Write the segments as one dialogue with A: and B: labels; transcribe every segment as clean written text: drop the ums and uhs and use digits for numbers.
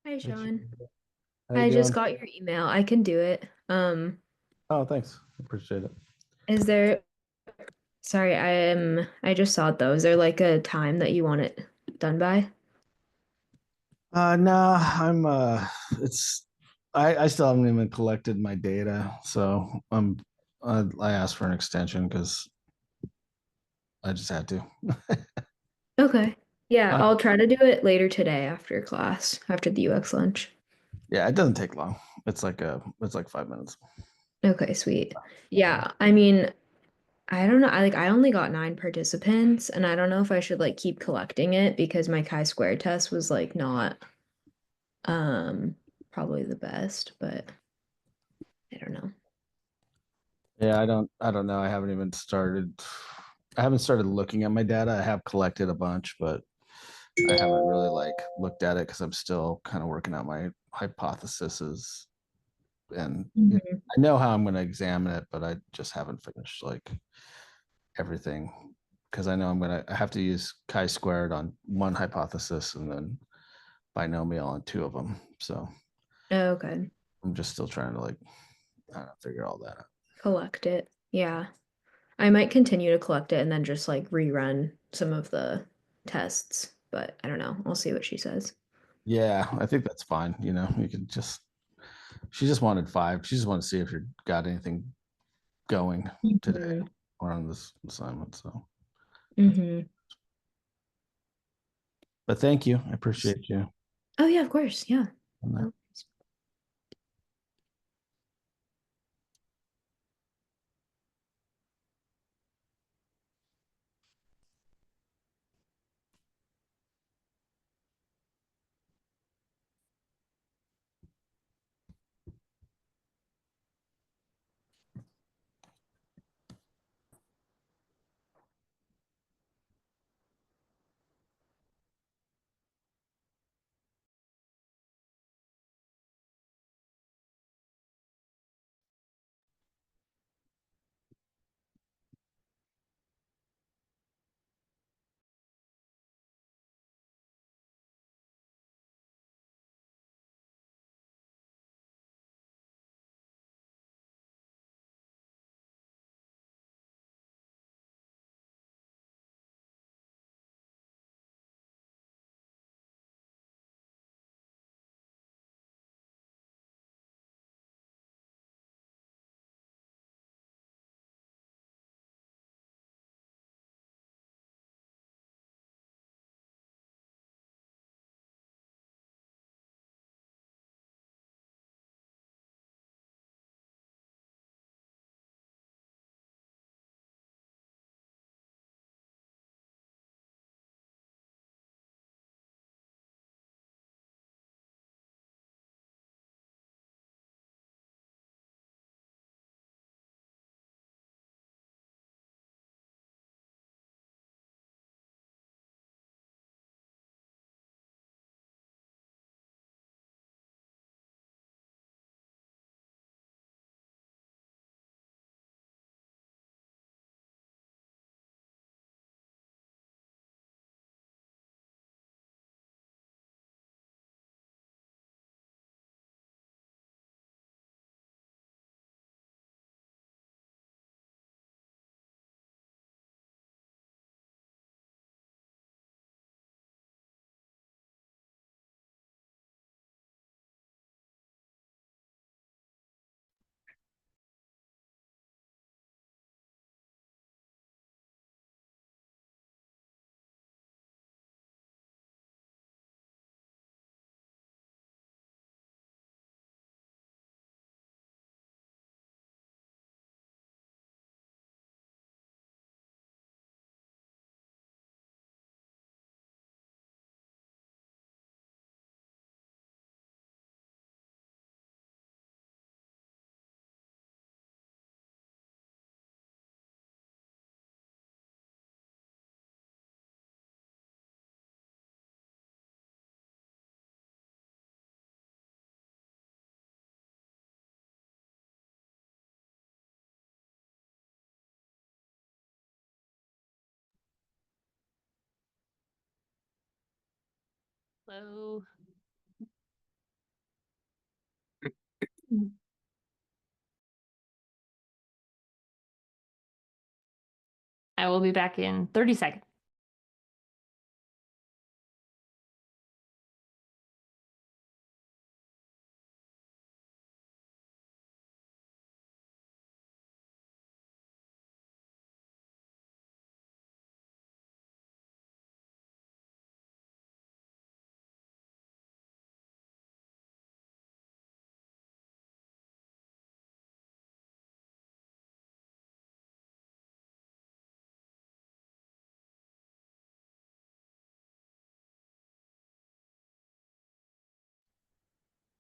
A: Hi,
B: Hey,
A: Sean.
B: how you
A: I just
B: doing?
A: got your email. I can do it.
B: Oh, thanks. Appreciate it.
A: Is there, sorry, I just saw it though. Is there like a time that you want it done by?
B: Nah, it's I still haven't even collected my data, so I asked for an extension because I just had to.
A: Okay. Yeah,
B: Uh,
A: I'll try to do it later today after class, after the UX lunch.
B: yeah, it doesn't take long. It's like 5 minutes.
A: Okay, sweet. Yeah, I mean, I don't know. I only got 9 participants, and I don't know if I should like keep collecting it because my chi-square test was like not um probably the best, but I don't know.
B: Yeah, I don't know. I haven't started looking at my data. I have collected a bunch, but I haven't really like looked at it because I'm still kind of working out my hypotheses and
A: Mhm.
B: I know how I'm going to examine it, but I just haven't finished like everything because I know I have to use chi-squared on one hypothesis and then binomial on two of them. So
A: Okay.
B: I'm just still trying to like I don't know, figure all that out.
A: Collect it. Yeah. I might continue to collect it and then just like rerun some of the tests, but I don't know. I'll see what she says.
B: Yeah, I think that's fine. You know, you can just she just wanted five. She just wanted to see if you got anything going today
A: Hmm.
B: or on this assignment. So,
A: Hmm.
B: but thank you. I appreciate you.
A: Oh yeah, of course. Yeah.
B: On that.
A: No.
C: Hello. I will be back in 30 seconds.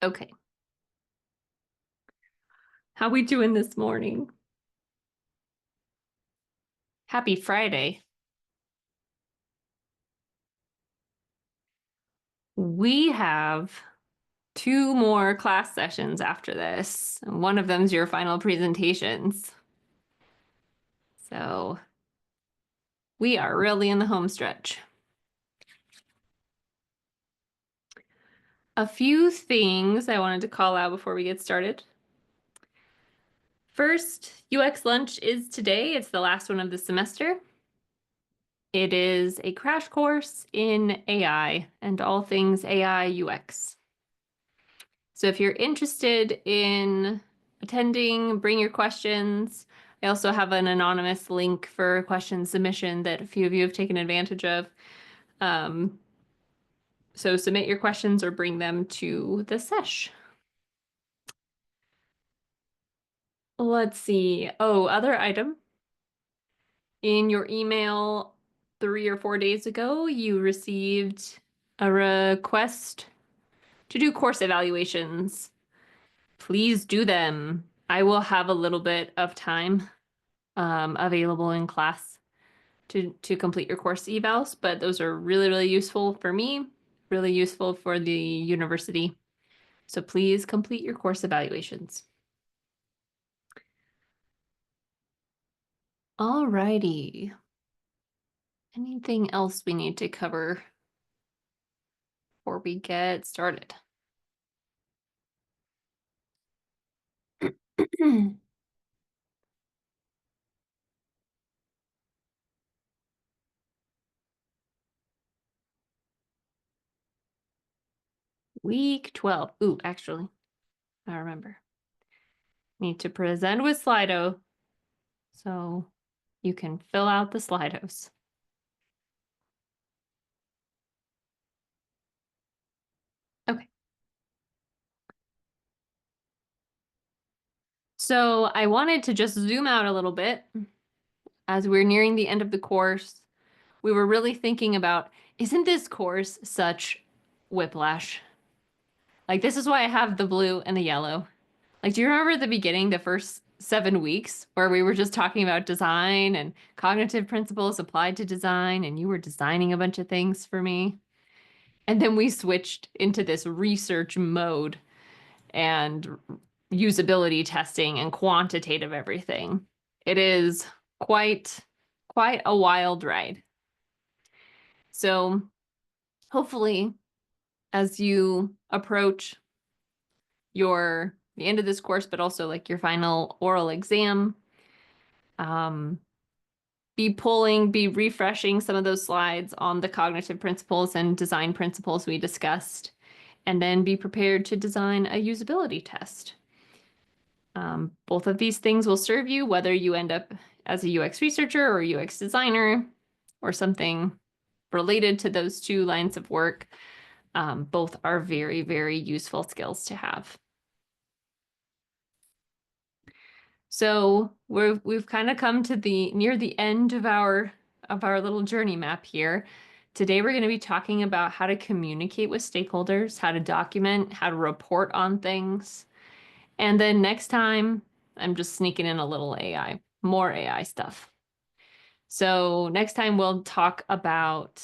C: Okay. How we doing this morning? Happy Friday. We have 2 more class sessions after this. And one of them's your final presentations. So we are really in the home stretch. A few things I wanted to call out before we get started. First, UX lunch is today. It's the last one of the semester. It is a crash course in AI and all things AI UX. So if you're interested in attending, bring your questions. I also have an anonymous link for question submission that a few of you have taken advantage of. So submit your questions or bring them to the sesh. Let's see. Oh, other item. In your email 3 or 4 days ago, you received a request to do course evaluations. Please do them. I will have a little bit of time available in class to complete your course evals, but those are really, really useful for me, really useful for the university. So please complete your course evaluations. Alrighty. Anything else we need to cover before we get started? Week 12. Ooh, actually, I remember. Need to present with Slido so you can fill out the Slidos. Okay. So I wanted to just zoom out a little bit as we're nearing the end of the course. We were really thinking about, isn't this course such whiplash? Like, this is why I have the blue and the yellow. Like, do you remember at the beginning, the first 7 weeks, where we were just talking about design and cognitive principles applied to design, and you were designing a bunch of things for me? And then we switched into this research mode and usability testing and quantitative everything. It is quite a wild ride. So hopefully, as you approach the end of this course, but also like your final oral exam, be refreshing some of those slides on the cognitive principles and design principles we discussed, and then be prepared to design a usability test. Both of these things will serve you, whether you end up as a UX researcher or a UX designer or something related to those 2 lines of work. Both are very, very useful skills to have. So we've kind of come to near the end of our little journey map here. Today we're going to be talking about how to communicate with stakeholders, how to document, how to report on things. And then next time, I'm just sneaking in a little AI, more AI stuff. So next time we'll talk about,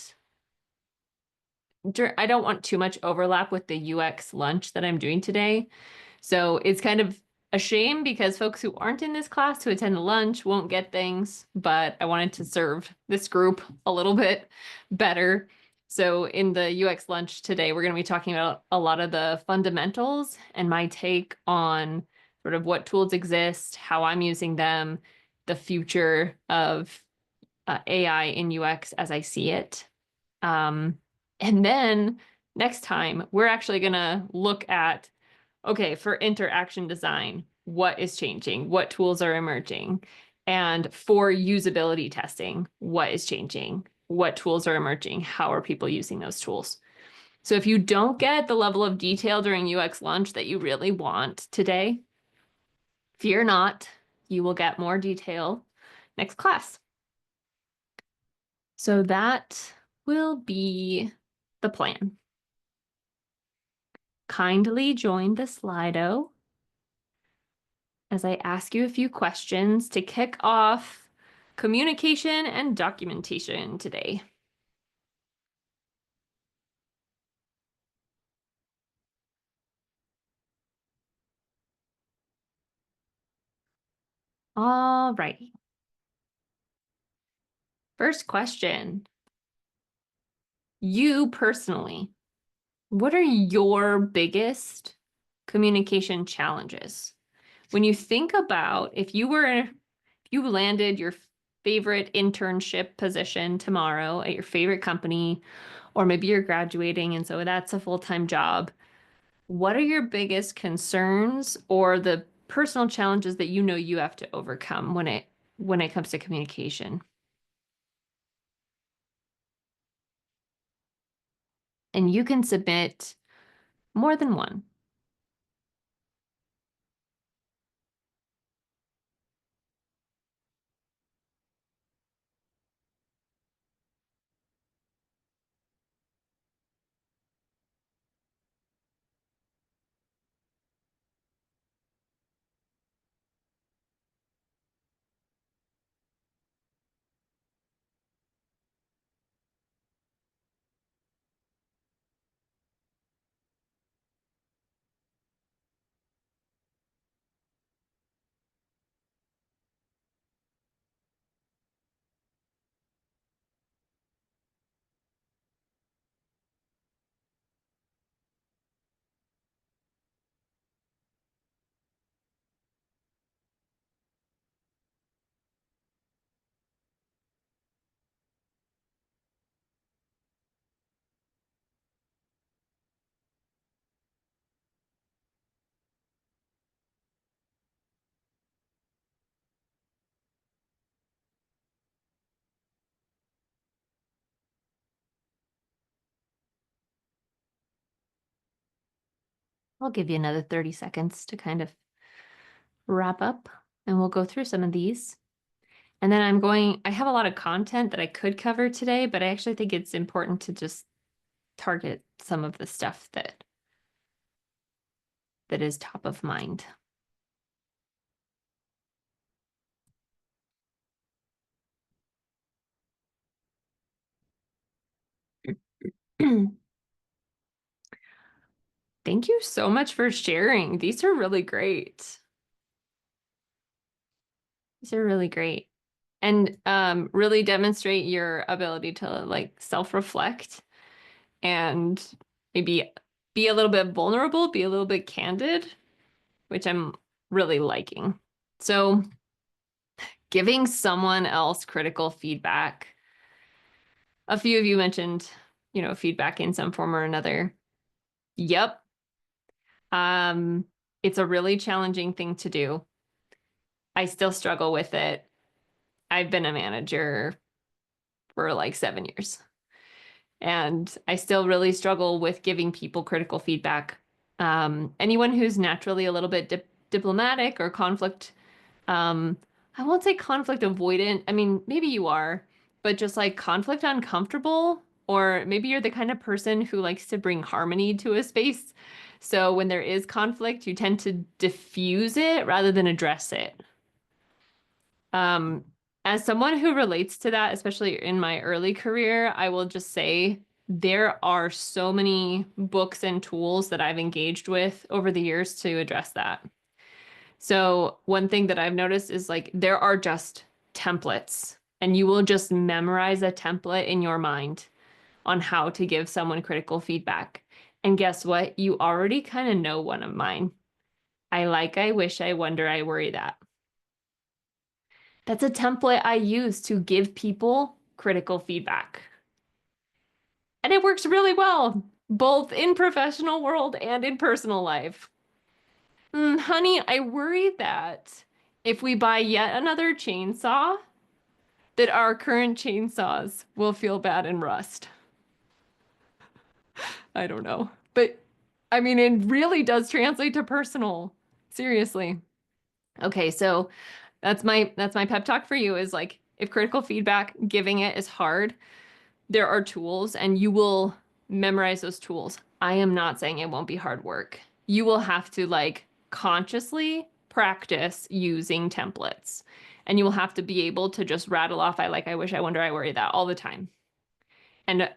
C: I don't want too much overlap with the UX lunch that I'm doing today. So it's kind of a shame because folks who aren't in this class to attend the lunch won't get things, but I wanted to serve this group a little bit better. So in the UX lunch today, we're going to be talking about a lot of the fundamentals and my take on sort of what tools exist, how I'm using them, the future of AI in UX as I see it. And then next time, we're actually going to look at, okay, for interaction design, what is changing? What tools are emerging? And for usability testing, what is changing? What tools are emerging? How are people using those tools? So if you don't get the level of detail during UX lunch that you really want today, fear not, you will get more detail next class. So that will be the plan. Kindly join the Slido as I ask you a few questions to kick off communication and documentation today. All righty. First question. You personally, what are your biggest communication challenges? When you think about if you landed your favorite internship position tomorrow at your favorite company, or maybe you're graduating and so that's a full-time job, what are your biggest concerns or the personal challenges that you know you have to overcome when it comes to communication? And you can submit more than one. I'll give you another 30 seconds to kind of wrap up, and we'll go through some of these. And then I have a lot of content that I could cover today, but I actually think it's important to just target some of the stuff that is top of mind. Thank you so much for sharing. These are really great. These are really great. And really demonstrate your ability to like self-reflect and maybe be a little bit vulnerable, be a little bit candid, which I'm really liking. So giving someone else critical feedback. A few of you mentioned, feedback in some form or another. Yep. It's a really challenging thing to do. I still struggle with it. I've been a manager for like 7 years, and I still really struggle with giving people critical feedback. Anyone who's naturally a little bit diplomatic or conflict, I won't say conflict avoidant. I mean, maybe you are, but just like conflict uncomfortable, or maybe you're the kind of person who likes to bring harmony to a space. So when there is conflict, you tend to diffuse it rather than address it. As someone who relates to that, especially in my early career, I will just say there are so many books and tools that I've engaged with over the years to address that. So one thing that I've noticed is like there are just templates, and you will just memorize a template in your mind on how to give someone critical feedback. And guess what? You already kind of know one of mine. I like, I wish, I wonder, I worry that. That's a template I use to give people critical feedback. And it works really well, both in professional world and in personal life. Honey, I worry that if we buy yet another chainsaw, that our current chainsaws will feel bad and rust. I don't know. But I mean, it really does translate to personal. Seriously. Okay, so that's my pep talk for you is like if critical feedback, giving it is hard, there are tools and you will memorize those tools. I am not saying it won't be hard work. You will have to like consciously practice using templates. And you will have to be able to just rattle off I like, I wish, I wonder, I worry that all the time. And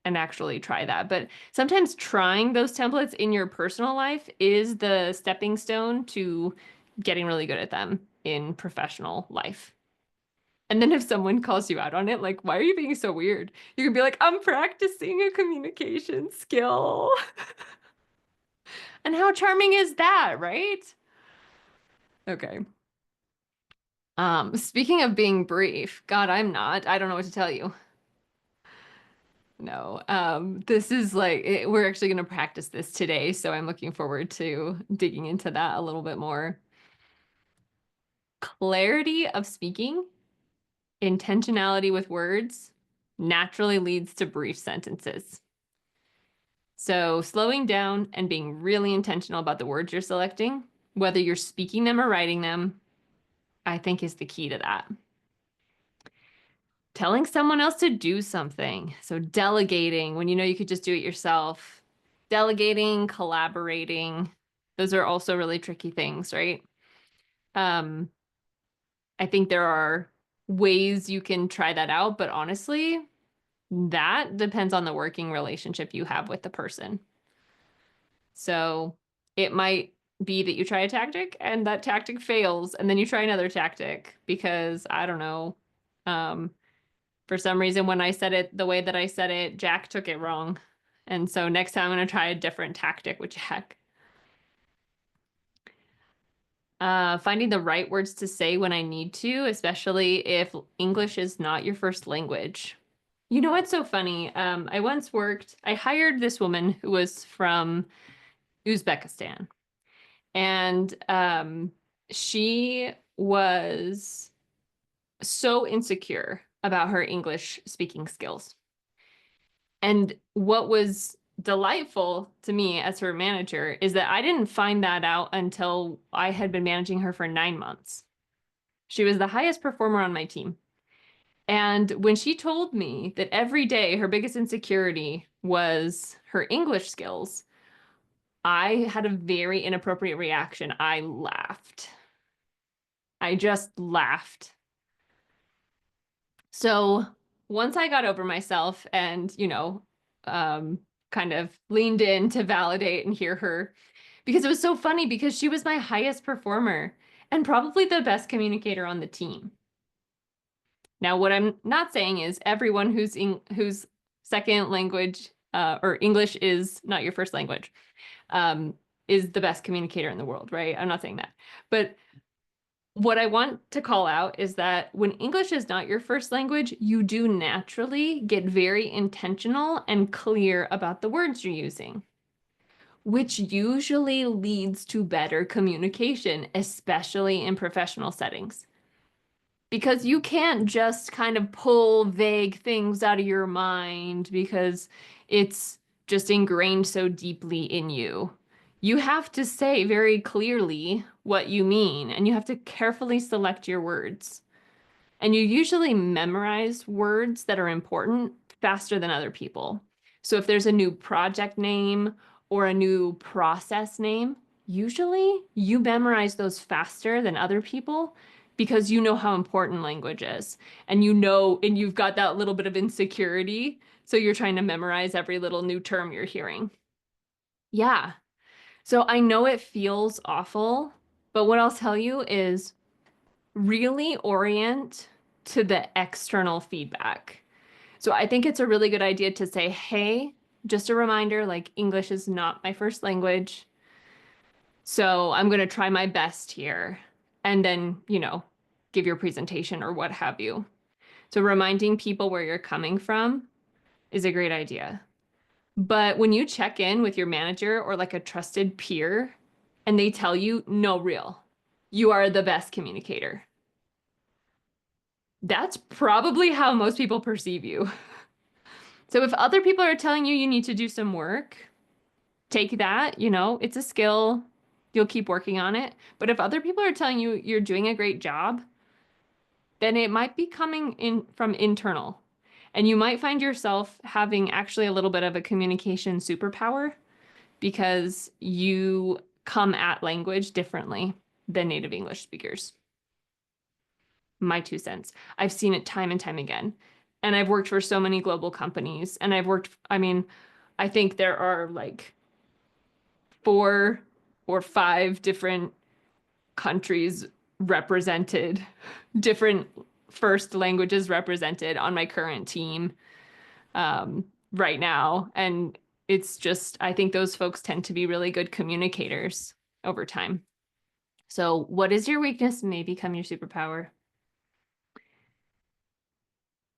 C: actually try that. But sometimes trying those templates in your personal life is the stepping stone to getting really good at them in professional life. And then if someone calls you out on it, like, why are you being so weird? You can be like, I'm practicing a communication skill. And how charming is that, right? Okay. Speaking of being brief, God, I'm not. I don't know what to tell you. No, this is like, we're actually going to practice this today. So I'm looking forward to digging into that a little bit more. Clarity of speaking, intentionality with words naturally leads to brief sentences. So slowing down and being really intentional about the words you're selecting, whether you're speaking them or writing them, I think is the key to that. Telling someone else to do something. So delegating when you know you could just do it yourself. Delegating, collaborating. Those are also really tricky things, right? I think there are ways you can try that out, but honestly, that depends on the working relationship you have with the person. So it might be that you try a tactic and that tactic fails, and then you try another tactic because I don't know. For some reason, when I said it the way that I said it, Jack took it wrong. And so next time I'm going to try a different tactic with Jack. Finding the right words to say when I need to, especially if English is not your first language. You know what's so funny? I hired this woman who was from Uzbekistan. And she was so insecure about her English speaking skills. And what was delightful to me as her manager is that I didn't find that out until I had been managing her for 9 months. She was the highest performer on my team. And when she told me that every day her biggest insecurity was her English skills, I had a very inappropriate reaction. I laughed. I just laughed. So once I got over myself and, kind of leaned in to validate and hear her, because it was so funny because she was my highest performer and probably the best communicator on the team. Now, what I'm not saying is everyone whose second language or English is not your first language is the best communicator in the world, right? I'm not saying that. But what I want to call out is that when English is not your first language, you do naturally get very intentional and clear about the words you're using, which usually leads to better communication, especially in professional settings. Because you can't just kind of pull vague things out of your mind because it's just ingrained so deeply in you. You have to say very clearly what you mean, and you have to carefully select your words. And you usually memorize words that are important faster than other people. So if there's a new project name or a new process name, usually you memorize those faster than other people because you know how important language is. And and you've got that little bit of insecurity. So you're trying to memorize every little new term you're hearing. Yeah. So I know it feels awful, but what I'll tell you is really orient to the external feedback. So I think it's a really good idea to say, hey, just a reminder, like English is not my first language. So I'm going to try my best here. And then, give your presentation or what have you. So reminding people where you're coming from is a great idea. But when you check in with your manager or like a trusted peer and they tell you, no, real, you are the best communicator. That's probably how most people perceive you. So if other people are telling you you need to do some work, take that, it's a skill. You'll keep working on it. But if other people are telling you you're doing a great job, then it might be coming in from internal. And you might find yourself having actually a little bit of a communication superpower because you come at language differently than native English speakers. My 2 cents. I've seen it time and time again. And I've worked for so many global companies. And I think there are like 4 or 5 different countries represented, different first languages represented on my current team right now. And it's just, I think those folks tend to be really good communicators over time. So what is your weakness may become your superpower.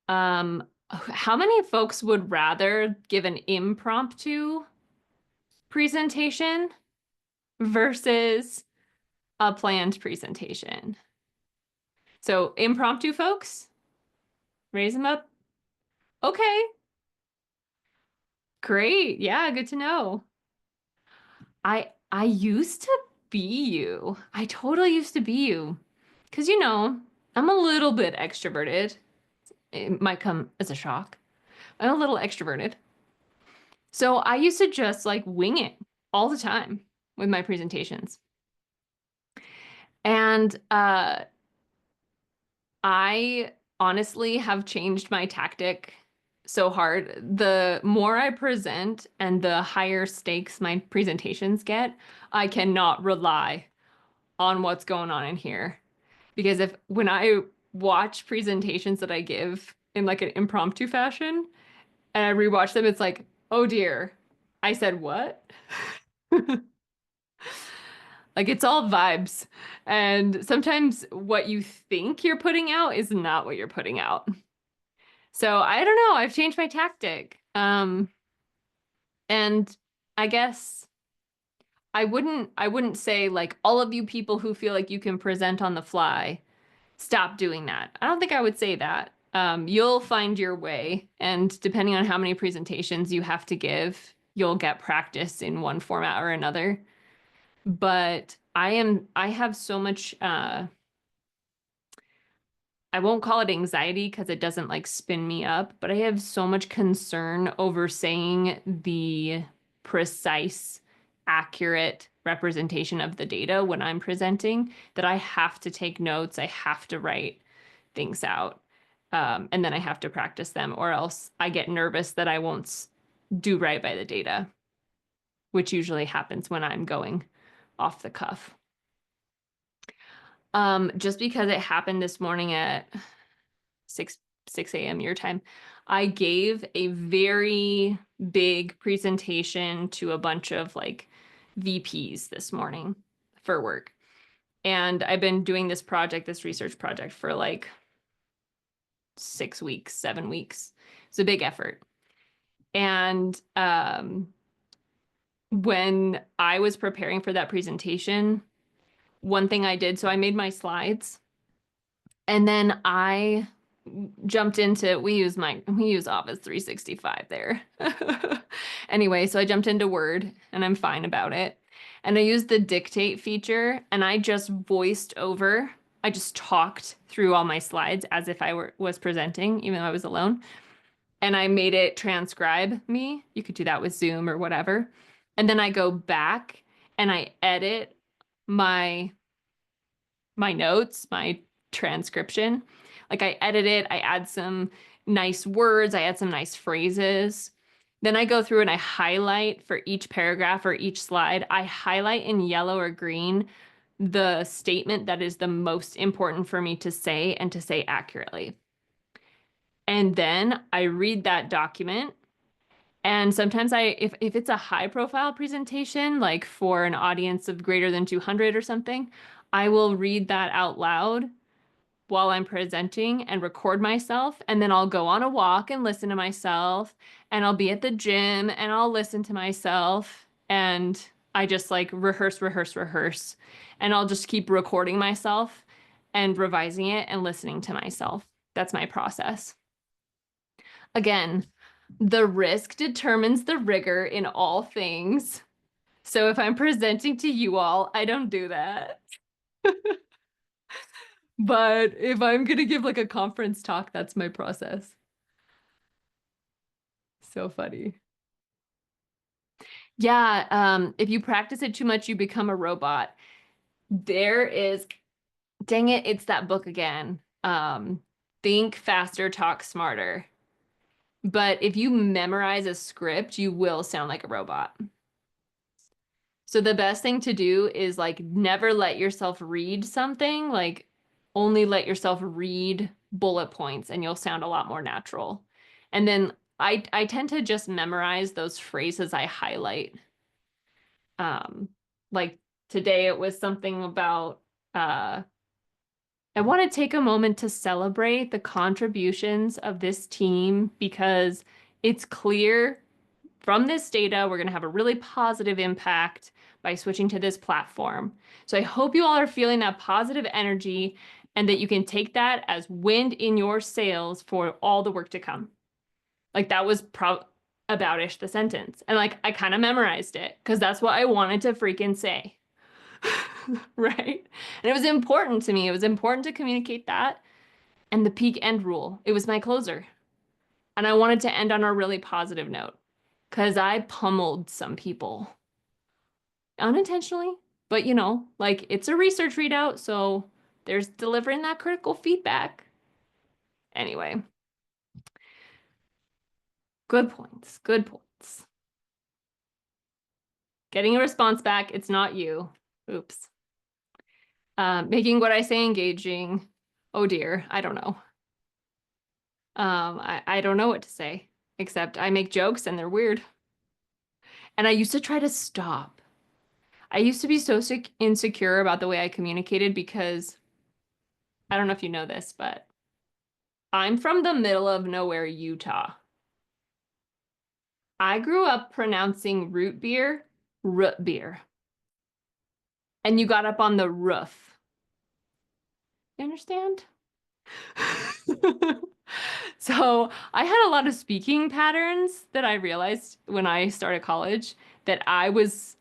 C: How many folks would rather give an impromptu presentation versus a planned presentation? So impromptu folks, raise them up. Okay. Great. Yeah, good to know. I used to be you. I totally used to be you. Because, I'm a little bit extroverted. It might come as a shock. I'm a little extroverted. So I used to just like wing it all the time with my presentations. And I honestly have changed my tactic so hard. The more I present and the higher stakes my presentations get, I cannot rely on what's going on in here. Because when I watch presentations that I give in like an impromptu fashion and I rewatch them, it's like, oh dear, I said what? Like it's all vibes. And sometimes what you think you're putting out is not what you're putting out. So I don't know, I've changed my tactic. And I guess I wouldn't say like all of you people who feel like you can present on the fly, stop doing that. I don't think I would say that. You'll find your way, and depending on how many presentations you have to give, you'll get practice in one format or another. But I have so much, I won't call it anxiety because it doesn't like spin me up, but I have so much concern over saying the precise, accurate representation of the data when I'm presenting that I have to take notes. I have to write things out. And then I have to practice them, or else I get nervous that I won't do right by the data, which usually happens when I'm going off the cuff. Just because it happened this morning at 6 a.m. your time, I gave a very big presentation to a bunch of like VPs this morning for work. And I've been doing this research project for like 6 weeks, 7 weeks. It's a big effort. And when I was preparing for that presentation, one thing I did, so I made my slides and then I jumped into, we use Office 365 there. Anyway, so I jumped into Word and I'm fine about it. And I used the dictate feature and I just I just talked through all my slides as if I was presenting, even though I was alone. And I made it transcribe me. You could do that with Zoom or whatever. And then I go back and I edit my notes, my transcription. Like I edit it, I add some nice words, I add some nice phrases. Then I go through and I highlight for each paragraph or each slide. I highlight in yellow or green the statement that is the most important for me to say and to say accurately. And then I read that document. And sometimes if it's a high profile presentation, like for an audience of greater than 200 or something, I will read that out loud while I'm presenting and record myself. And then I'll go on a walk and listen to myself. And I'll be at the gym and I'll listen to myself. And I just like rehearse. And I'll just keep recording myself and revising it and listening to myself. That's my process. Again, the risk determines the rigor in all things. So if I'm presenting to you all, I don't do that. But if I'm going to give like a conference talk, that's my process. So funny. Yeah, if you practice it too much, you become a robot. There is, dang it, it's that book again. Think Faster, Talk Smarter. But if you memorize a script, you will sound like a robot. So the best thing to do is like never let yourself read something, like only let yourself read bullet points and you'll sound a lot more natural. And then I tend to just memorize those phrases I highlight. Like today it was something about I want to take a moment to celebrate the contributions of this team because it's clear from this data, we're going to have a really positive impact by switching to this platform. So I hope you all are feeling that positive energy and that you can take that as wind in your sails for all the work to come. Like that was about-ish the sentence. And like I kind of memorized it because that's what I wanted to freaking say. Right? And it was important to me. It was important to communicate that. And the peak end rule, it was my closer. And I wanted to end on a really positive note because I pummeled some people unintentionally, but you know, like it's a research readout, so there's delivering that critical feedback. Anyway, good points, good points. Getting a response back, it's not you. Oops. Making what I say engaging. Oh dear, I don't know. I don't know what to say, except I make jokes and they're weird. And I used to try to stop. I used to be so insecure about the way I communicated because I don't know if you know this, but I'm from the middle of nowhere, Utah. I grew up pronouncing root beer, root beer. And you got up on the roof. You understand? So I had a lot of speaking patterns that I realized when I started college that I was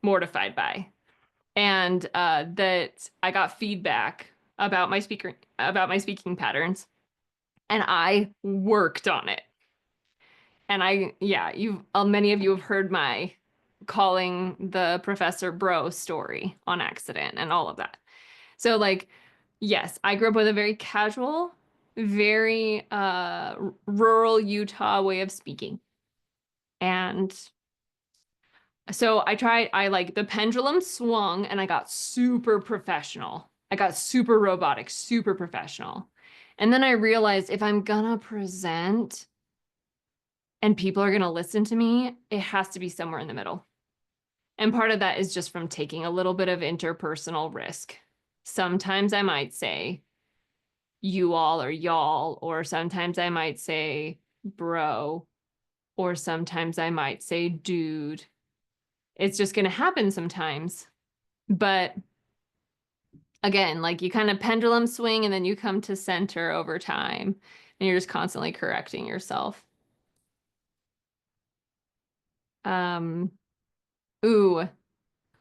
C: mortified by. And that I got feedback about my speaking patterns. And I worked on it. And many of you have heard my calling the professor bro story on accident and all of that. So like, yes, I grew up with a very casual, very rural Utah way of speaking. And so I like the pendulum swung and I got super professional. I got super robotic, super professional. And then I realized if I'm gonna present and people are gonna listen to me, it has to be somewhere in the middle. And part of that is just from taking a little bit of interpersonal risk. Sometimes I might say you all or y'all, or sometimes I might say bro, or sometimes I might say dude. It's just going to happen sometimes. But again, like you kind of pendulum swing and then you come to center over time and you're just constantly correcting yourself. Ooh,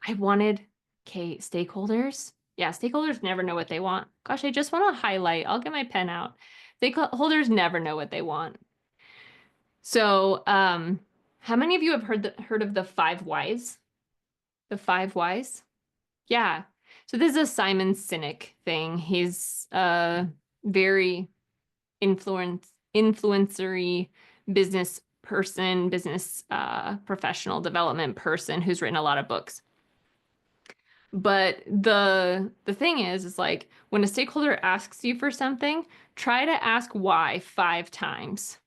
C: I wanted, okay, stakeholders. Yeah, stakeholders never know what they want. Gosh, I just want to highlight. I'll get my pen out. Stakeholders never know what they want. So, how many of you have heard of the 5 whys? The 5 whys? Yeah. So this is a Simon Sinek thing. He's a very influencery business person, business professional development person who's written a lot of books. But the thing is like when a stakeholder asks you for something, try to ask why 5 times.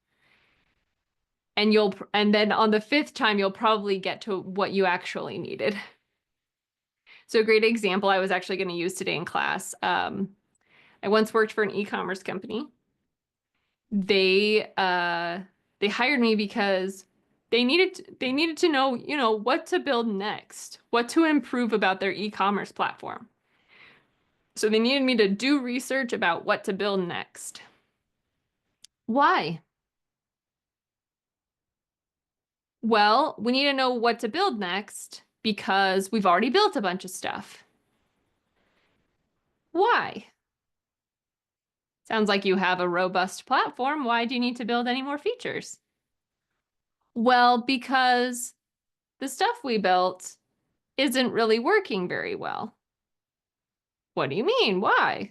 C: And then on the 5th time, you'll probably get to what you actually needed. So a great example I was actually going to use today in class. I once worked for an e-commerce company. They hired me because they needed to know, what to build next, what to improve about their e-commerce platform. So they needed me to do research about what to build next. Why? Well, we need to know what to build next because we've already built a bunch of stuff. Why? Sounds like you have a robust platform. Why do you need to build any more features? Well, because the stuff we built isn't really working very well. What do you mean? Why?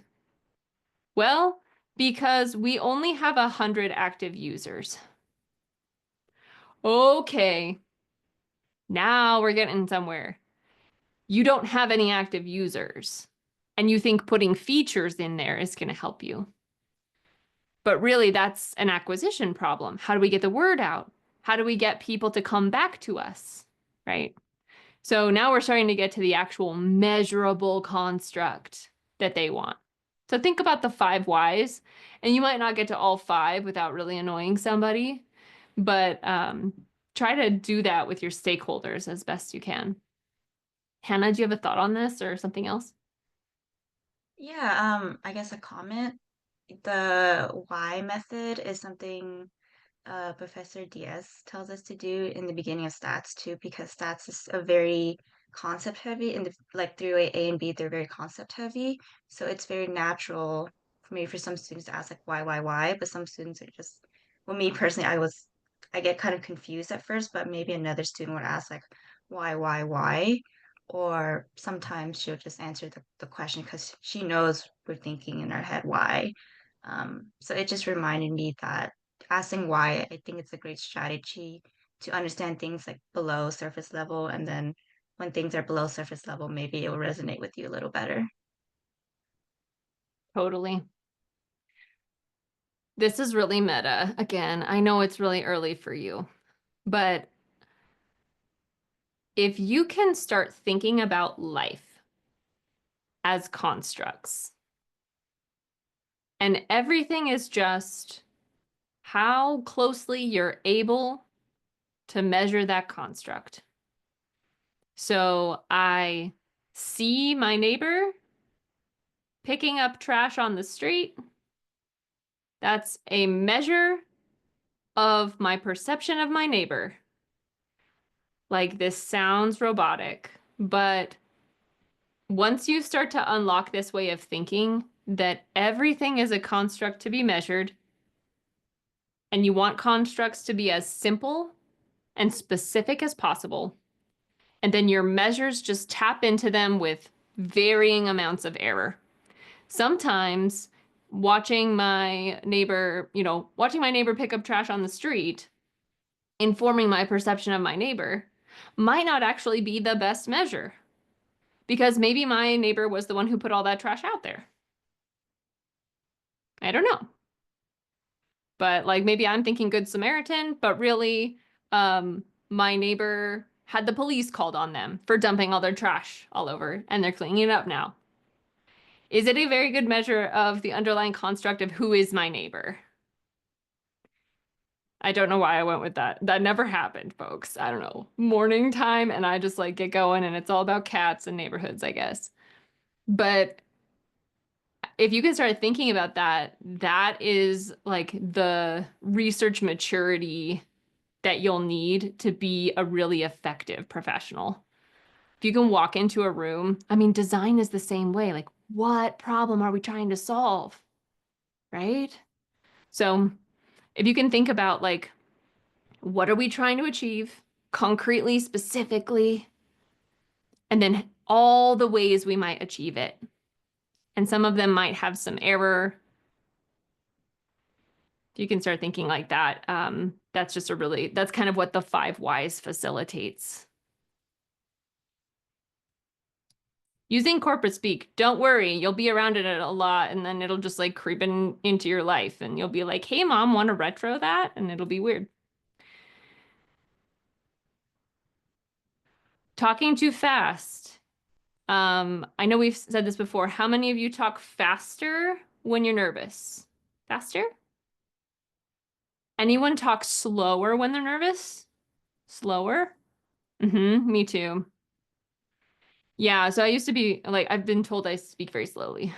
C: Well, because we only have 100 active users. Okay, now we're getting somewhere. You don't have any active users, and you think putting features in there is going to help you. But really, that's an acquisition problem. How do we get the word out? How do we get people to come back to us, right? So now we're starting to get to the actual measurable construct that they want. So think about the 5 whys, and you might not get to all 5 without really annoying somebody, but try to do that with your stakeholders as best you can. Hannah, do you have a thought on this or something else?
D: Yeah, I guess a comment. The why method is something Professor Diaz tells us to do in the beginning of stats too, because stats is a very concept heavy, and like through A and B, they're very concept heavy. So it's very natural for maybe for some students to ask like why, but some students are just, well, me personally, I get kind of confused at first, but maybe another student would ask like why, or sometimes she'll just answer the question because she knows we're thinking in our head why. So it just reminded me that asking why, I think it's a great strategy to understand things like below surface level. And then when things are below surface level, maybe it will resonate with you a little better.
C: Totally. This is really meta. Again, I know it's really early for you, but if you can start thinking about life as constructs, and everything is just how closely you're able to measure that construct. So I see my neighbor picking up trash on the street. That's a measure of my perception of my neighbor. Like, this sounds robotic, but once you start to unlock this way of thinking that everything is a construct to be measured, and you want constructs to be as simple and specific as possible, and then your measures just tap into them with varying amounts of error. Sometimes watching my neighbor pick up trash on the street, informing my perception of my neighbor, might not actually be the best measure because maybe my neighbor was the one who put all that trash out there. I don't know. But like maybe I'm thinking Good Samaritan, but really my neighbor had the police called on them for dumping all their trash all over and they're cleaning it up now. Is it a very good measure of the underlying construct of who is my neighbor? I don't know why I went with that. That never happened, folks. I don't know. Morning time and I just like get going and it's all about cats and neighborhoods, I guess. But if you can start thinking about that, that is like the research maturity that you'll need to be a really effective professional. If you can walk into a room, I mean, design is the same way. Like, what problem are we trying to solve? Right? So if you can think about like, what are we trying to achieve concretely, specifically, and then all the ways we might achieve it. And some of them might have some error. If you can start thinking like that, that's just that's kind of what the 5 whys facilitates. Using corporate speak, don't worry, you'll be around it a lot and then it'll just like creep into your life and you'll be like, hey mom, want to retro that? And it'll be weird. Talking too fast. I know we've said this before. How many of you talk faster when you're nervous? Faster? Anyone talk slower when they're nervous? Slower? Me too. Yeah, so I used to be like, I've been told I speak very slowly.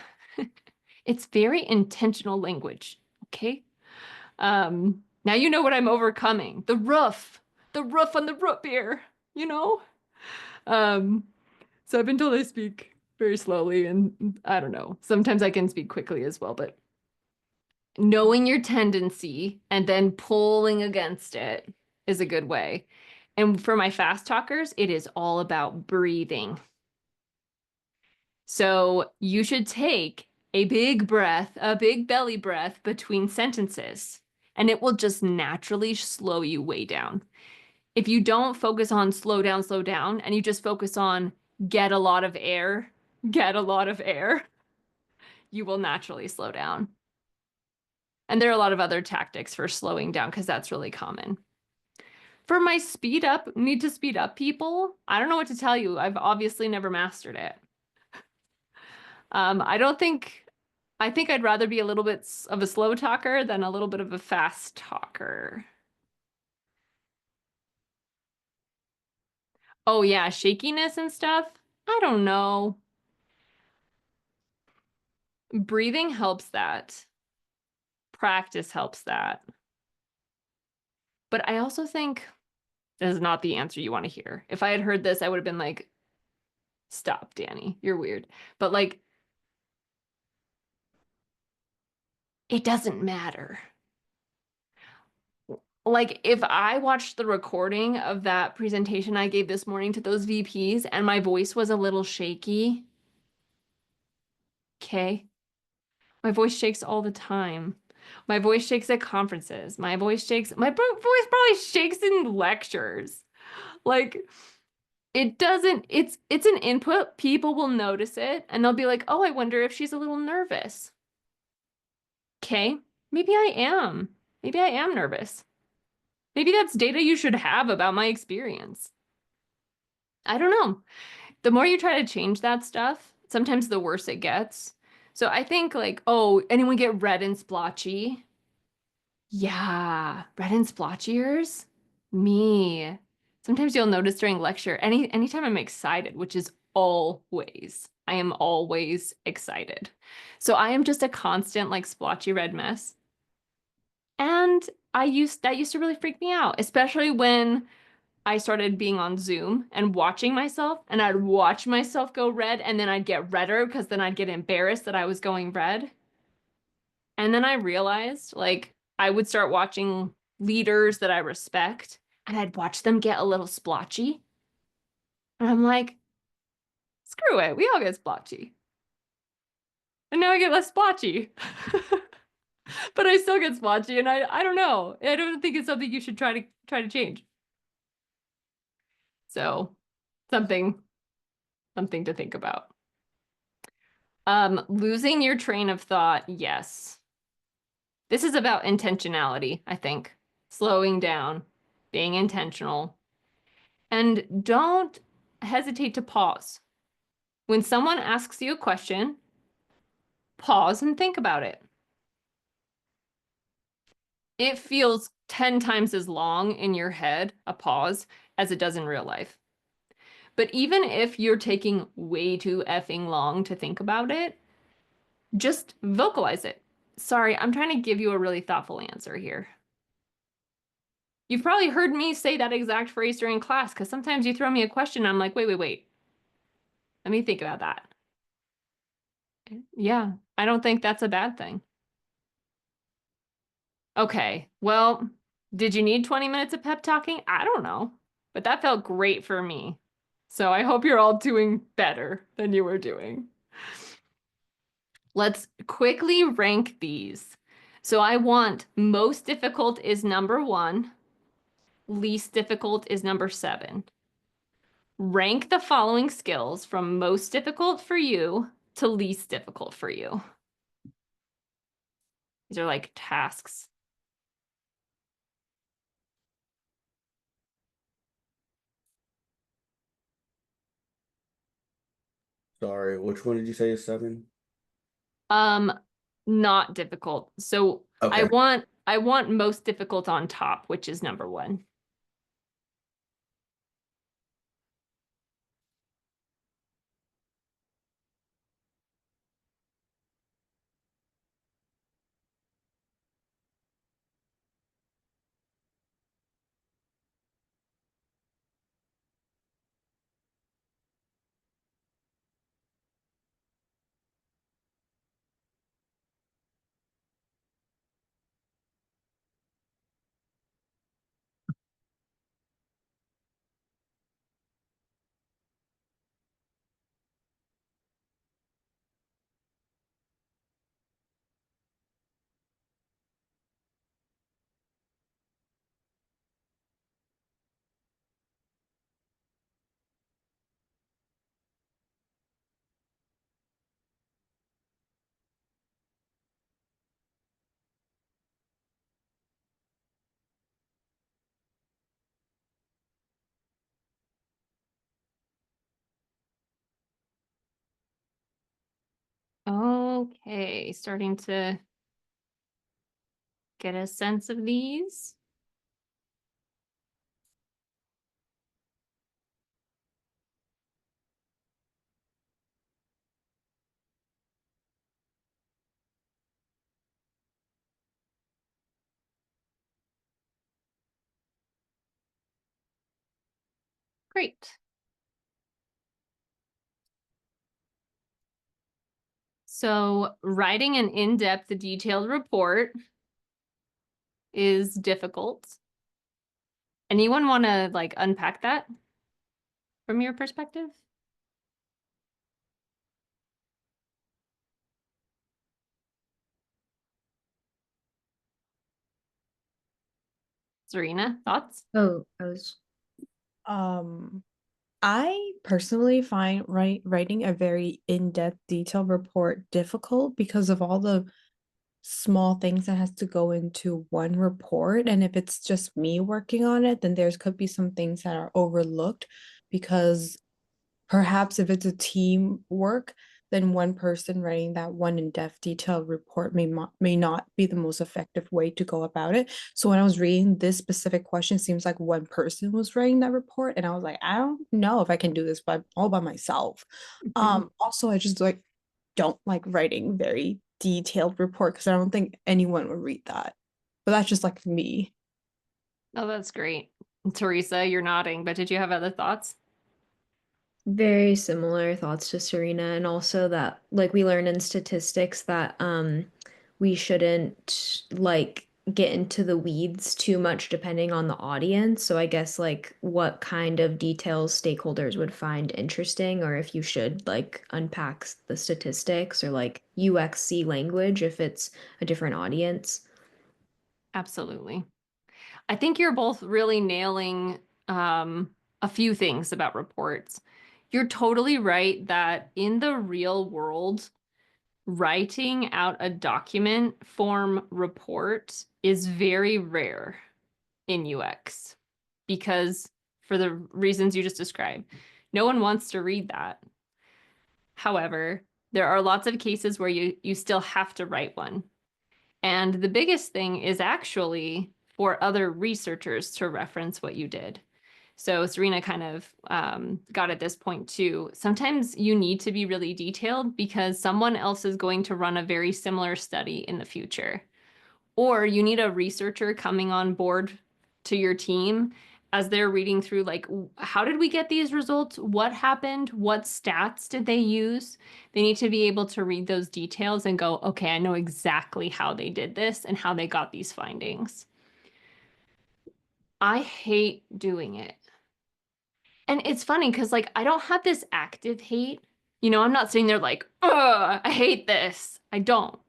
C: It's very intentional language, okay? Now you know what I'm overcoming. The roof on the root beer, you know? Um, so I've been told I speak very slowly, and I don't know. Sometimes I can speak quickly as well, but knowing your tendency and then pulling against it is a good way. And for my fast talkers, it is all about breathing. So you should take a big breath, a big belly breath between sentences, and it will just naturally slow you way down. If you don't focus on slow down, and you just focus on get a lot of air, you will naturally slow down. And there are a lot of other tactics for slowing down because that's really common. For my need to speed up people, I don't know what to tell you. I've obviously never mastered it. I think I'd rather be a little bit of a slow talker than a little bit of a fast talker. Oh yeah, shakiness and stuff. I don't know. Breathing helps that. Practice helps that. But I also think this is not the answer you want to hear. If I had heard this, I would have been like, stop, Danny, you're weird. But like, it doesn't matter. Like, if I watched the recording of that presentation I gave this morning to those VPs and my voice was a little shaky, okay? My voice shakes all the time. My voice shakes at conferences. My voice probably shakes in lectures. Like, it doesn't, it's an input. People will notice it and they'll be like, oh, I wonder if she's a little nervous. Okay, maybe I am. Maybe I am nervous. Maybe that's data you should have about my experience. I don't know. The more you try to change that stuff, sometimes the worse it gets. So I think like, oh, anyone get red and splotchy? Yeah, red and splotchy ears? Me. Sometimes you'll notice during lecture, anytime I'm excited, which is always, I am always excited. So I am just a constant like splotchy red mess. And that used to really freak me out, especially when I started being on Zoom and watching myself, and I'd watch myself go red, and then I'd get redder because then I'd get embarrassed that I was going red. And then I realized, like, I would start watching leaders that I respect, and I'd watch them get a little splotchy. And I'm like, screw it, we all get splotchy. And now I get less splotchy. But I still get splotchy, and I don't know. I don't think it's something you should try to change. So something to think about. Losing your train of thought, yes. This is about intentionality, I think. Slowing down, being intentional. And don't hesitate to pause. When someone asks you a question, pause and think about it. It feels 10 times as long in your head, a pause, as it does in real life. But even if you're taking way too effing long to think about it, just vocalize it. Sorry, I'm trying to give you a really thoughtful answer here. You've probably heard me say that exact phrase during class because sometimes you throw me a question and I'm like, wait. Let me think about that. Yeah, I don't think that's a bad thing. Okay, well, did you need 20 minutes of pep talking? I don't know, but that felt great for me. So I hope you're all doing better than you were doing. Let's quickly rank these. So I want most difficult is number 1, least difficult is number 7. Rank the following skills from most difficult for you to least difficult for you. These are like tasks.
E: Sorry, which one did you say is 7?
C: not difficult. So
E: Okay.
C: I want most difficult on top, which is number 1. Okay, starting to get a sense of these. Great. So writing an in-depth detailed report is difficult. Anyone want to like unpack that from your perspective? Serena, thoughts?
A: Oh, I was
F: Um, I personally find writing a very in-depth, detailed report difficult because of all the small things that has to go into one report. And if it's just me working on it, then there's could be some things that are overlooked because perhaps if it's a team work, then one person writing that one in-depth detailed report may not be the most effective way to go about it. So when I was reading this specific question, it seems like one person was writing that report, and I was like, I don't know if I can do this all by myself. Also, I just like don't like writing very detailed report because I don't think anyone would read that. But that's just like me.
C: Oh, that's great. Teresa, you're nodding, but did you have other thoughts?
A: very similar thoughts to Serena, and also that like we learn in statistics that we shouldn't like get into the weeds too much depending on the audience. So I guess like what kind of details stakeholders would find interesting, or if you should like unpack the statistics or like UXC language if it's a different audience.
C: Absolutely. I think you're both really nailing a few things about reports. You're totally right that in the real world, writing out a document form report is very rare in UX because for the reasons you just described, no one wants to read that. However, there are lots of cases where you still have to write one. And the biggest thing is actually for other researchers to reference what you did. So Serena kind of got at this point too. Sometimes you need to be really detailed because someone else is going to run a very similar study in the future. Or you need a researcher coming on board to your team as they're reading through, like, how did we get these results? What happened? What stats did they use? They need to be able to read those details and go, okay, I know exactly how they did this and how they got these findings. I hate doing it. And it's funny because, like, I don't have this active hate. You know, I'm not sitting there like, oh, I hate this. I don't.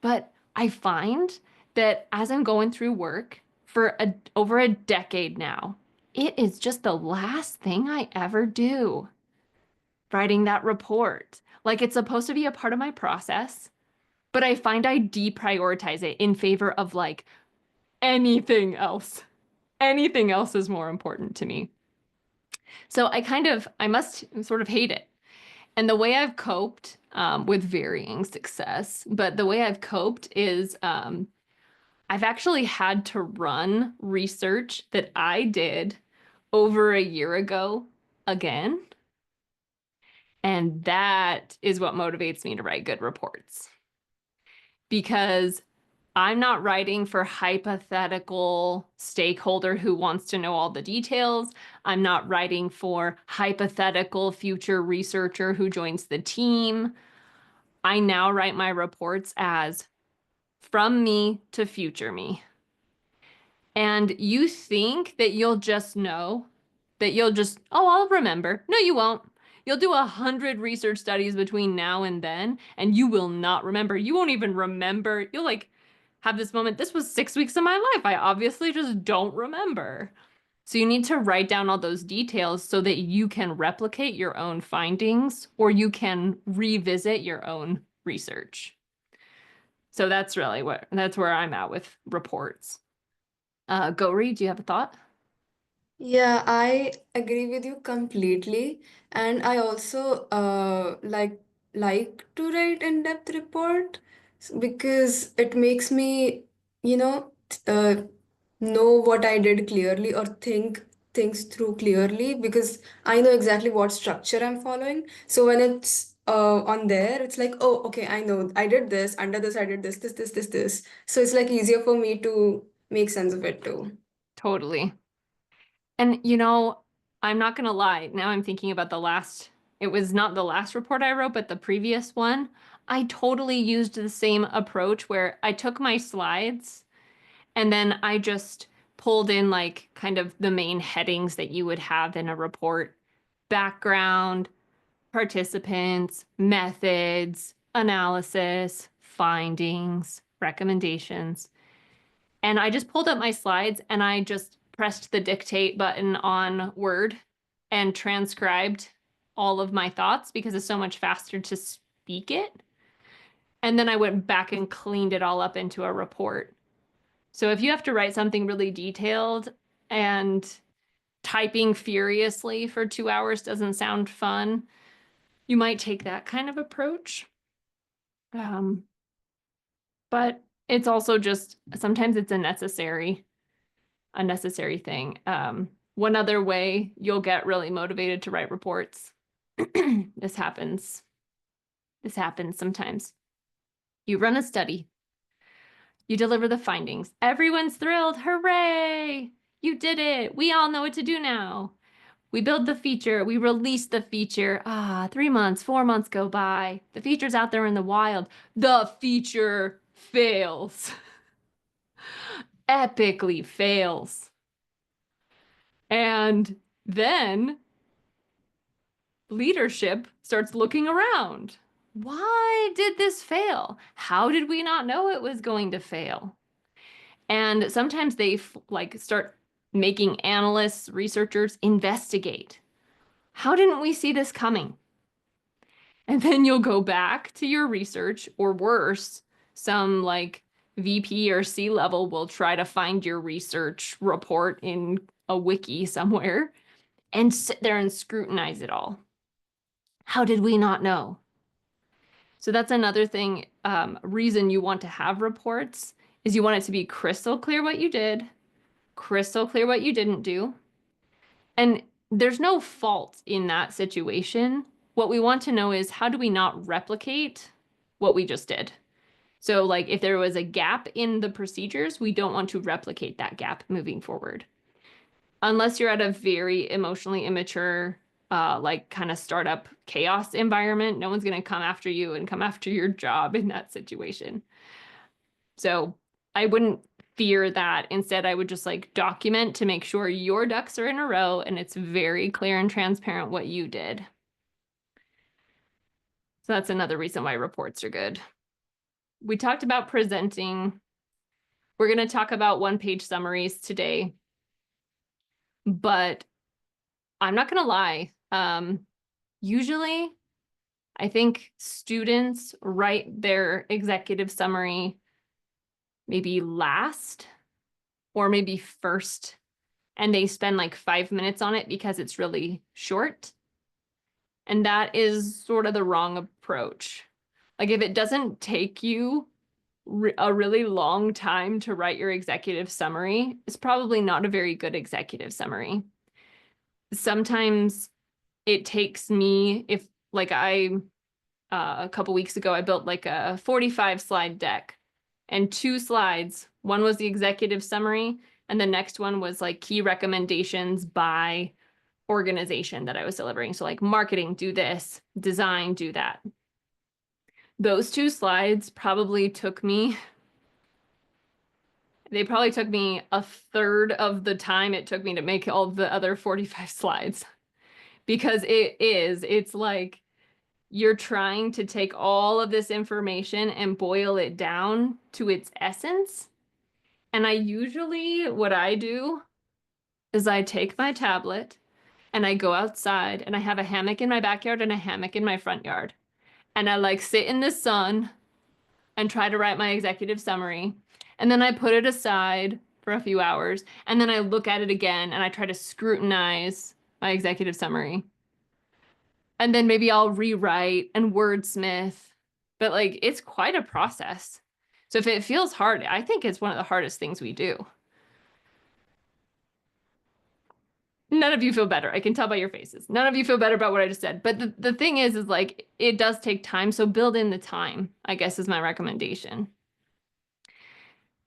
C: But I find that as I'm going through work for over a decade now, it is just the last thing I ever do, writing that report. Like it's supposed to be a part of my process, but I find I deprioritize it in favor of like anything else. Anything else is more important to me. So I must sort of hate it. And the way I've coped with varying success, but the way I've coped is I've actually had to run research that I did over a year ago again. And that is what motivates me to write good reports. Because I'm not writing for hypothetical stakeholder who wants to know all the details. I'm not writing for hypothetical future researcher who joins the team. I now write my reports as from me to future me. And you think that you'll just know, that you'll just, oh, I'll remember. No, you won't. You'll do 100 research studies between now and then, and you will not remember. You won't even remember. You'll like have this moment. This was 6 weeks of my life. I obviously just don't remember. So you need to write down all those details so that you can replicate your own findings or you can revisit your own research. So that's really that's where I'm at with reports. Gori, do you have a thought?
E: Yeah, I agree with you completely. And I also like to write in-depth report because it makes me, you know, know what I did clearly or think things through clearly because I know exactly what structure I'm following. So when it's on there, it's like, oh, okay, I know I did this, under this I did this. So it's like easier for me to make sense of it too.
C: Totally. And I'm not gonna lie, now I'm thinking about it was not the last report I wrote, but the previous one. I totally used the same approach where I took my slides and then I just pulled in like kind of the main headings that you would have in a report: background, participants, methods, analysis, findings, recommendations. And I just pulled up my slides and I just pressed the dictate button on Word and transcribed all of my thoughts because it's so much faster to speak it. And then I went back and cleaned it all up into a report. So if you have to write something really detailed and typing furiously for 2 hours doesn't sound fun, you might take that kind of approach. But it's also just sometimes it's a necessary thing. One other way you'll get really motivated to write reports. This happens sometimes. You run a study. You deliver the findings. Everyone's thrilled. Hooray! You did it. We all know what to do now. We build the feature. We release the feature. 3 months, 4 months go by. The feature's out there in the wild. The feature fails. Epically fails. And then leadership starts looking around. Why did this fail? How did we not know it was going to fail? And sometimes they start making analysts, researchers investigate. How didn't we see this coming? And then you'll go back to your research, or worse, some like VP or C level will try to find your research report in a wiki somewhere and sit there and scrutinize it all. How did we not know? So that's another thing, reason you want to have reports is you want it to be crystal clear what you did, crystal clear what you didn't do. And there's no fault in that situation. What we want to know is how do we not replicate what we just did? So like if there was a gap in the procedures, we don't want to replicate that gap moving forward. Unless you're at a very emotionally immature, like kind of startup chaos environment, no one's going to come after you and come after your job in that situation. So I wouldn't fear that. Instead, I would just like document to make sure your ducks are in a row and it's very clear and transparent what you did. So that's another reason why reports are good. We talked about presenting. We're going to talk about one-page summaries today. But I'm not going to lie. Usually, I think students write their executive summary maybe last or maybe first, and they spend like 5 minutes on it because it's really short. And that is sort of the wrong approach. Like if it doesn't take you a really long time to write your executive summary, it's probably not a very good executive summary. Sometimes it takes me, if like a couple weeks ago, I built like a 45 slide deck and 2 slides. One was the executive summary, and the next one was like key recommendations by organization that I was delivering. So like marketing, do this, design, do that. Those 2 slides probably took me, they probably took me a third of the time it took me to make all the other 45 slides. Because it's like you're trying to take all of this information and boil it down to its essence. And what I do is I take my tablet and I go outside and I have a hammock in my backyard and a hammock in my front yard. And I like sit in the sun and try to write my executive summary. And then I put it aside for a few hours. And then I look at it again and I try to scrutinize my executive summary. And then maybe I'll rewrite and wordsmith. But like, it's quite a process. So if it feels hard, I think it's one of the hardest things we do. None of you feel better. I can tell by your faces. None of you feel better about what I just said. But the thing is like, it does take time. So build in the time, I guess, is my recommendation.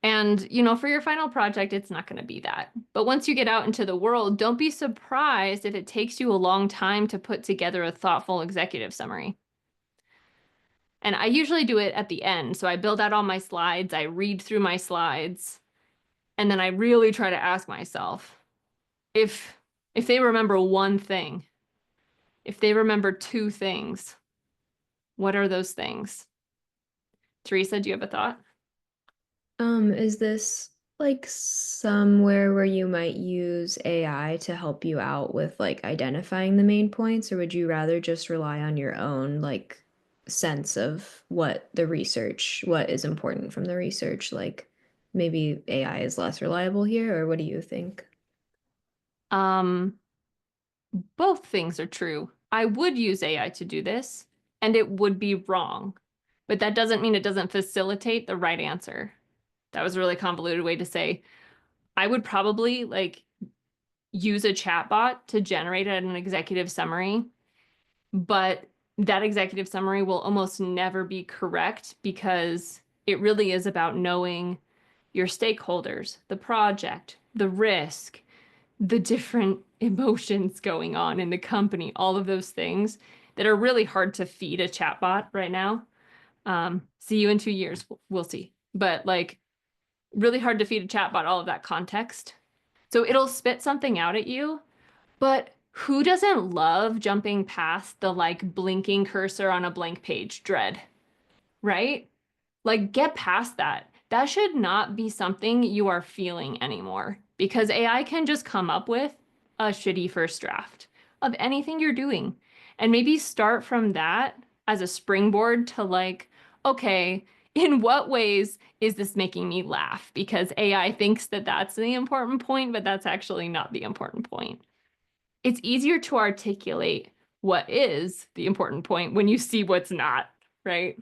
C: And, you know, for your final project, it's not going to be that. But once you get out into the world, don't be surprised if it takes you a long time to put together a thoughtful executive summary. And I usually do it at the end. So I build out all my slides, I read through my slides, and then I really try to ask myself if they remember one thing, if they remember 2 things, what are those things? Teresa, do you have a thought?
A: Is this like somewhere where you might use AI to help you out with like identifying the main points, or would you rather just rely on your own like sense of what is important from the research? Like maybe AI is less reliable here, or what do you think?
C: Both things are true. I would use AI to do this, and it would be wrong. But that doesn't mean it doesn't facilitate the right answer. That was a really convoluted way to say I would probably like use a chatbot to generate an executive summary, but that executive summary will almost never be correct because it really is about knowing your stakeholders, the project, the risk, the different emotions going on in the company, all of those things that are really hard to feed a chatbot right now. See you in 2 years, we'll see. But like really hard to feed a chatbot all of that context. So it'll spit something out at you, but who doesn't love jumping past the like blinking cursor on a blank page dread, right? Like get past that. That should not be something you are feeling anymore because AI can just come up with a shitty first draft of anything you're doing. And maybe start from that as a springboard to like, okay, in what ways is this making me laugh? Because AI thinks that that's the important point, but that's actually not the important point. It's easier to articulate what is the important point when you see what's not, right?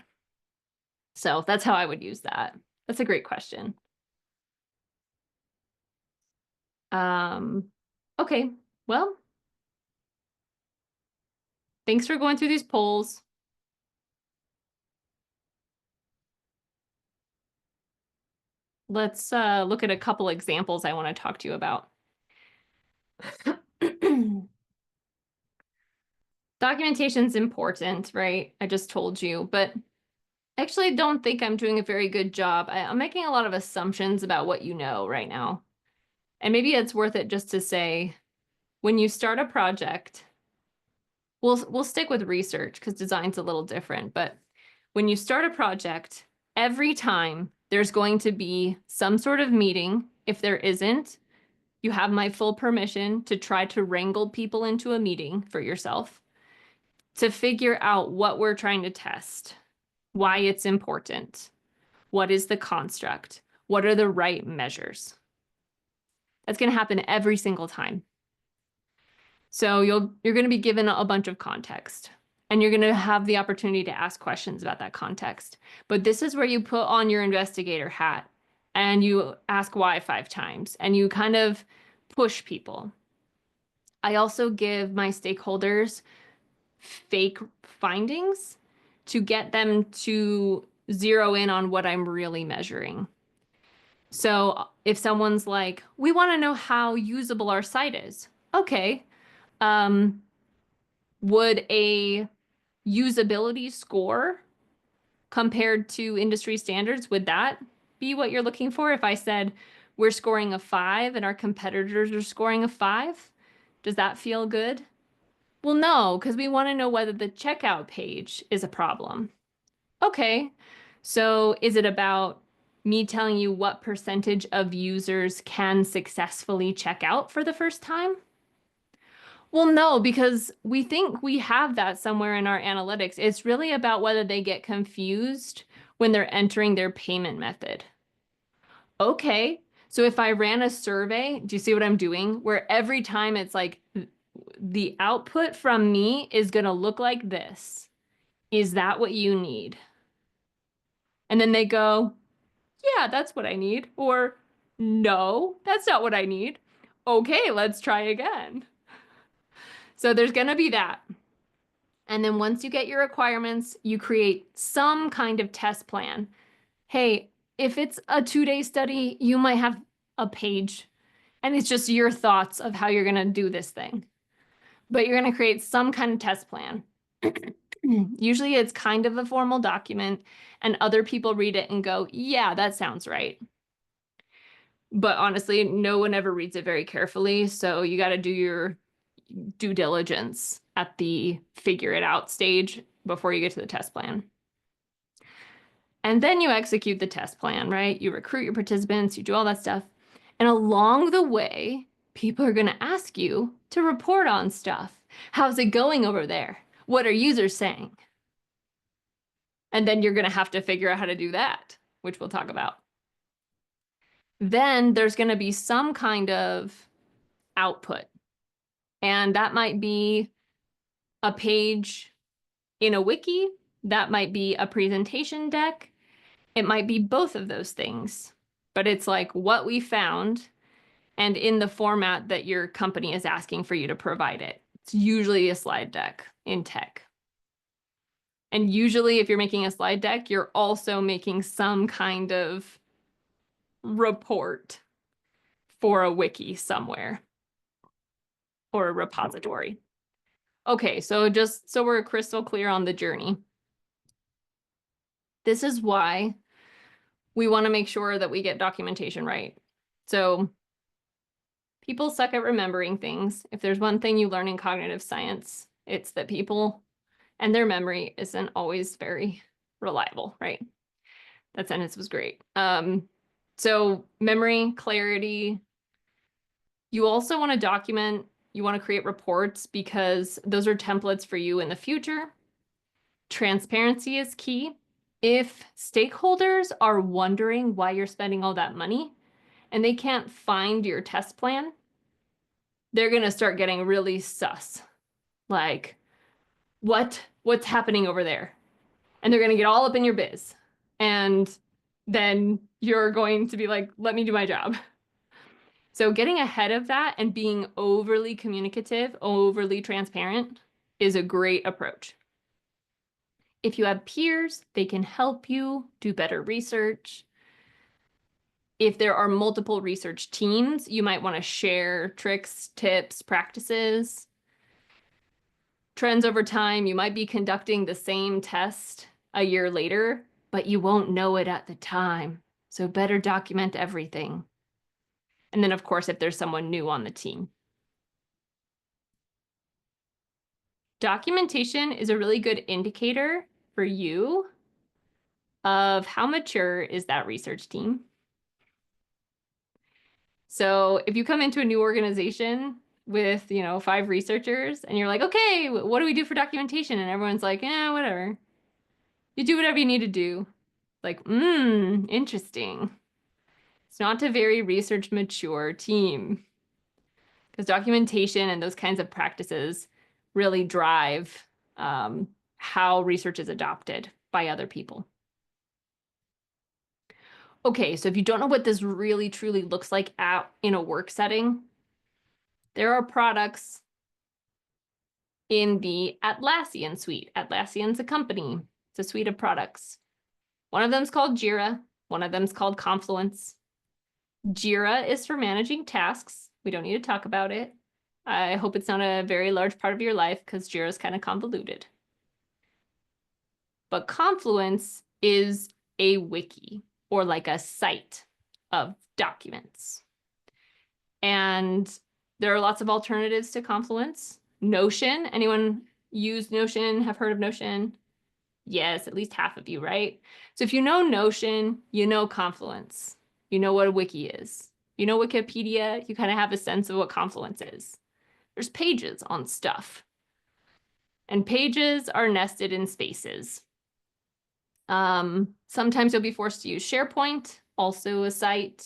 C: So that's how I would use that. That's a great question. Okay, well, thanks for going through these polls. Let's look at a couple examples I want to talk to you about. Documentation's important, right? I just told you, but I actually don't think I'm doing a very good job. I'm making a lot of assumptions about what you know right now. And maybe it's worth it just to say, when you start a project, we'll stick with research because design's a little different, but when you start a project, every time there's going to be some sort of meeting. If there isn't, you have my full permission to try to wrangle people into a meeting for yourself to figure out what we're trying to test, why it's important, what is the construct, what are the right measures. That's going to happen every single time. So you're going to be given a bunch of context, and you're going to have the opportunity to ask questions about that context. But this is where you put on your investigator hat and you ask why 5 times and you kind of push people. I also give my stakeholders fake findings to get them to zero in on what I'm really measuring. So if someone's like, we want to know how usable our site is. Okay. Would a usability score compared to industry standards, would that be what you're looking for? If I said we're scoring a 5 and our competitors are scoring a 5, does that feel good? Well, no, because we want to know whether the checkout page is a problem. Okay, so is it about me telling you what percentage of users can successfully check out for the first time? Well, no, because we think we have that somewhere in our analytics. It's really about whether they get confused when they're entering their payment method. Okay, so if I ran a survey, do you see what I'm doing? Where every time it's like the output from me is going to look like this. Is that what you need? And then they go, yeah, that's what I need. Or no, that's not what I need. Okay, let's try again. So there's going to be that. And then once you get your requirements, you create some kind of test plan. Hey, if it's a 2-day study, you might have a page and it's just your thoughts of how you're going to do this thing. But you're going to create some kind of test plan. Usually it's kind of a formal document and other people read it and go, yeah, that sounds right. But honestly, no one ever reads it very carefully. So you got to do your due diligence at the figure it out stage before you get to the test plan. And then you execute the test plan, right? You recruit your participants, you do all that stuff. And along the way, people are going to ask you to report on stuff. How's it going over there? What are users saying? And then you're going to have to figure out how to do that, which we'll talk about. Then there's going to be some kind of output. And that might be a page in a wiki. That might be a presentation deck. It might be both of those things. But it's like what we found and in the format that your company is asking for you to provide it. It's usually a slide deck in tech. And usually if you're making a slide deck, you're also making some kind of report for a wiki somewhere or a repository. Okay, so just so we're crystal clear on the journey. This is why we want to make sure that we get documentation right. So people suck at remembering things. If there's one thing you learn in cognitive science, it's that people and their memory isn't always very reliable, right? That sentence was great. So memory, clarity. You also want to document, you want to create reports because those are templates for you in the future. Transparency is key. If stakeholders are wondering why you're spending all that money and they can't find your test plan, they're going to start getting really sus. Like, what's happening over there? And they're going to get all up in your biz. And then you're going to be like, let me do my job. So getting ahead of that and being overly communicative, overly transparent is a great approach. If you have peers, they can help you do better research. If there are multiple research teams, you might want to share tricks, tips, practices. Trends over time, you might be conducting the same test a year later, but you won't know it at the time. So better document everything. And then, of course, if there's someone new on the team. Documentation is a really good indicator for you of how mature is that research team. So if you come into a new organization with, 5 researchers and you're like, okay, what do we do for documentation? And everyone's like, yeah, whatever. You do whatever you need to do. Like, interesting. It's not a very research mature team. because documentation and those kinds of practices really drive how research is adopted by other people. Okay, so if you don't know what this really truly looks like in a work setting, there are products in the Atlassian suite. Atlassian's a company. It's a suite of products. One of them is called Jira. One of them is called Confluence. Jira is for managing tasks. We don't need to talk about it. I hope it's not a very large part of your life because Jira is kind of convoluted. But Confluence is a wiki or like a site of documents. And there are lots of alternatives to Confluence. Notion, anyone use Notion, have heard of Notion? Yes, at least half of you, right? So if you know Notion, you know Confluence. You know what a wiki is. You know Wikipedia, you kind of have a sense of what Confluence is. There's pages on stuff. And pages are nested in spaces. Sometimes you'll be forced to use SharePoint, also a site,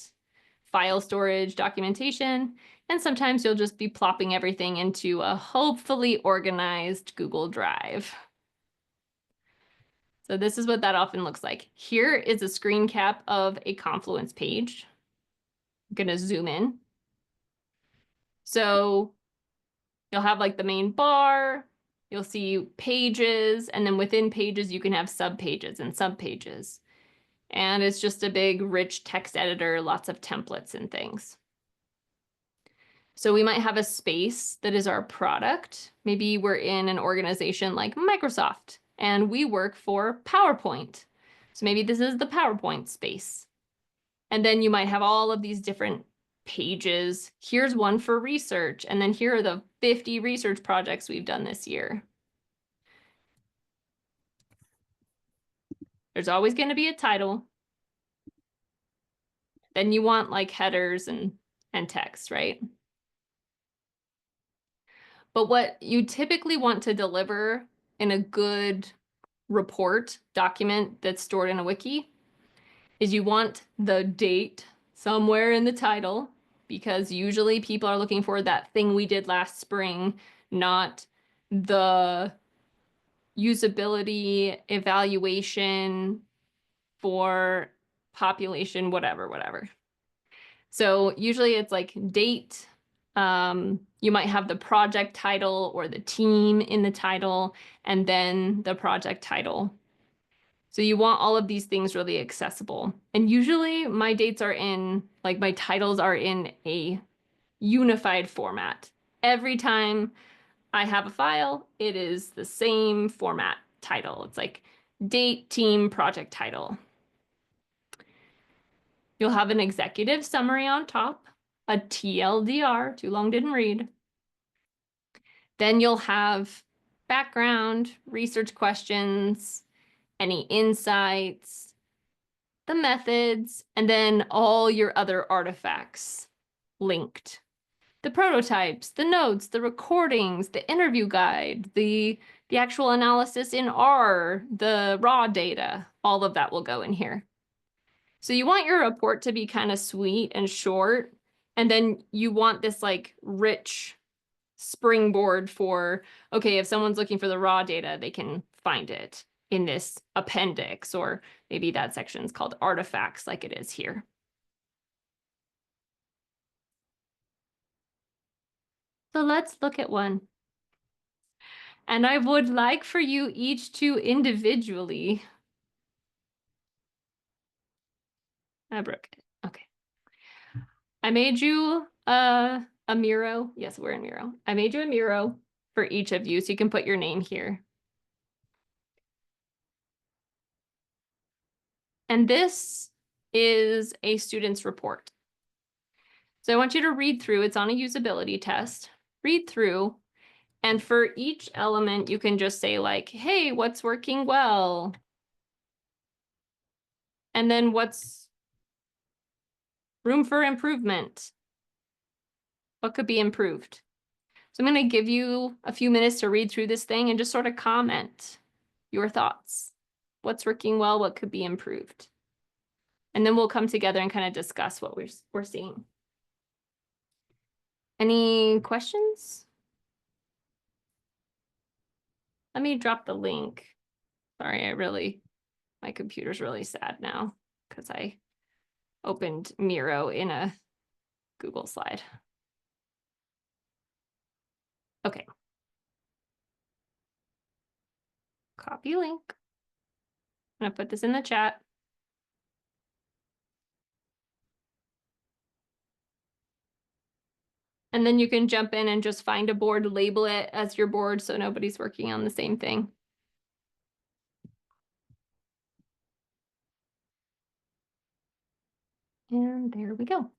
C: file storage, documentation, and sometimes you'll just be plopping everything into a hopefully organized Google Drive. So this is what that often looks like. Here is a screen cap of a Confluence page. I'm gonna zoom in. So you'll have like the main bar, you'll see pages, and then within pages, you can have subpages and subpages. And it's just a big, rich text editor, lots of templates and things. So we might have a space that is our product. Maybe we're in an organization like Microsoft, and we work for PowerPoint. So maybe this is the PowerPoint space. And then you might have all of these different pages. Here's one for research, and then here are the 50 research projects we've done this year. There's always going to be a title. Then you want like headers and text, right? But what you typically want to deliver in a good report document that's stored in a wiki is you want the date somewhere in the title, because usually people are looking for that thing we did last spring, not the usability evaluation for population, whatever. So usually it's like date. You might have the project title or the team in the title, and then the project title. So you want all of these things really accessible. And usually my dates are in, like my titles are in a unified format. Every time I have a file, it is the same format title. It's like date, team, project title. You'll have an executive summary on top, a TLDR, too long didn't read. Then you'll have background, research questions, any insights, the methods, and then all your other artifacts linked. The prototypes, the notes, the recordings, the interview guide, the actual analysis in R, the raw data, all of that will go in here. So you want your report to be kind of sweet and short, and then you want this like rich springboard for, okay, if someone's looking for the raw data, they can find it in this appendix, or maybe that section is called artifacts like it is here. So let's look at one. And I would like for you each to individually. I broke it. Okay. I made you a Miro. Yes, we're in Miro. I made you a Miro for each of you, so you can put your name here. And this is a student's report. So I want you to read through. It's on a usability test. Read through. And for each element, you can just say like, hey, what's working well? And then what's room for improvement? What could be improved? So I'm going to give you a few minutes to read through this thing and just sort of comment your thoughts. What's working well? What could be improved? And then we'll come together and kind of discuss what we're seeing. Any questions? Let me drop the link. Sorry, my computer's really sad now because I opened Miro in a Google slide. Okay. Copy link. I'm gonna put this in the chat. And then you can jump in and just find a board, label it as your board so nobody's working on the same thing. And there we go.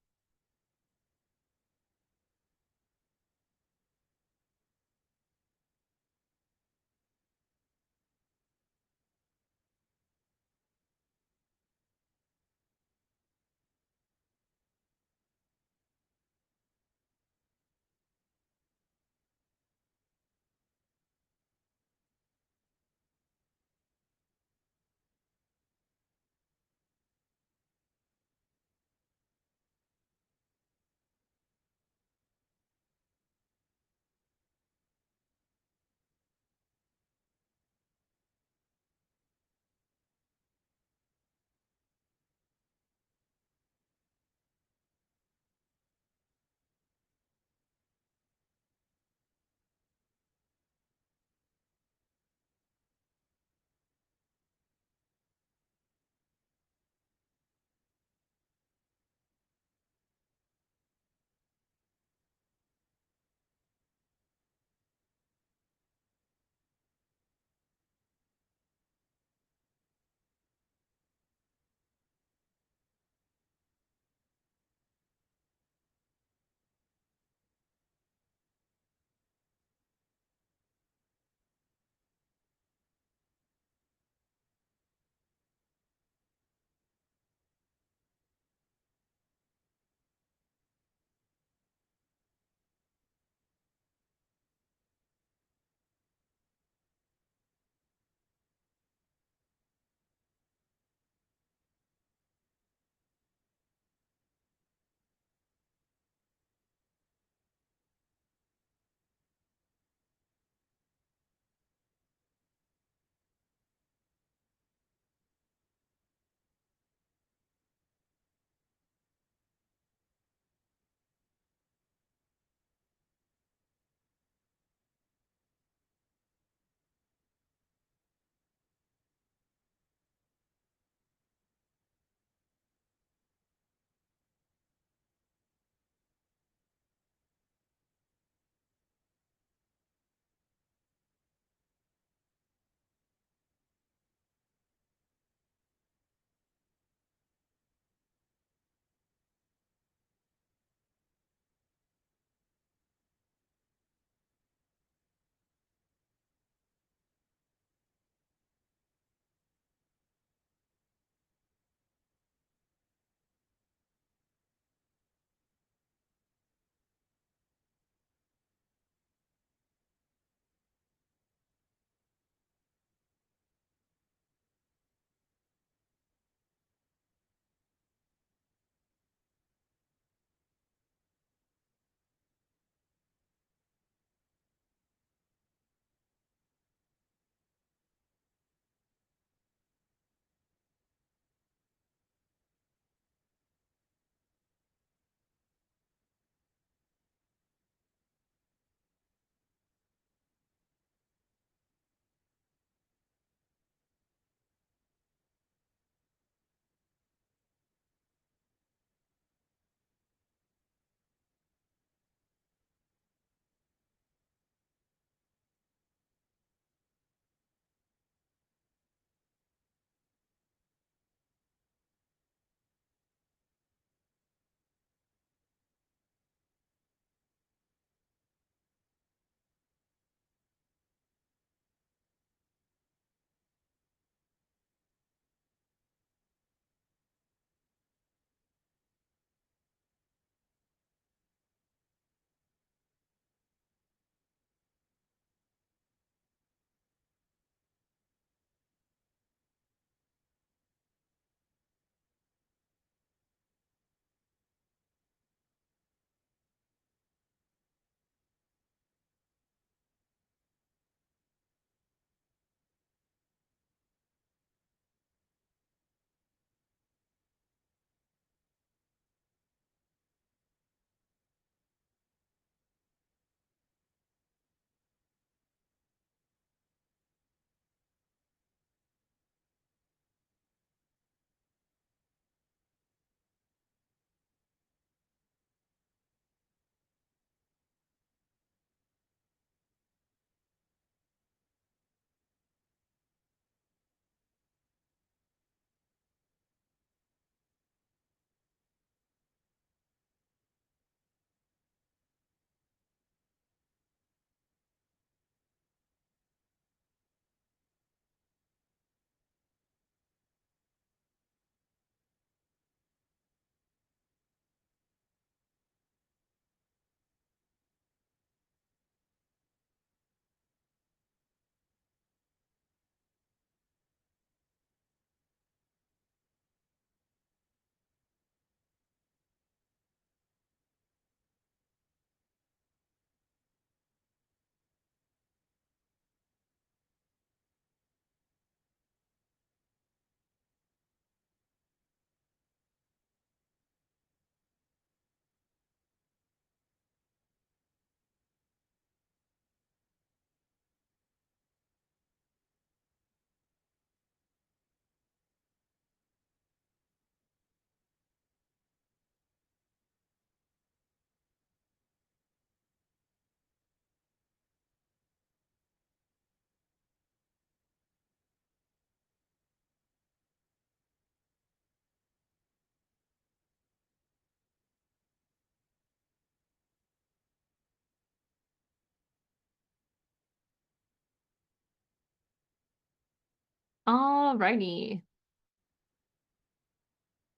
C: All righty.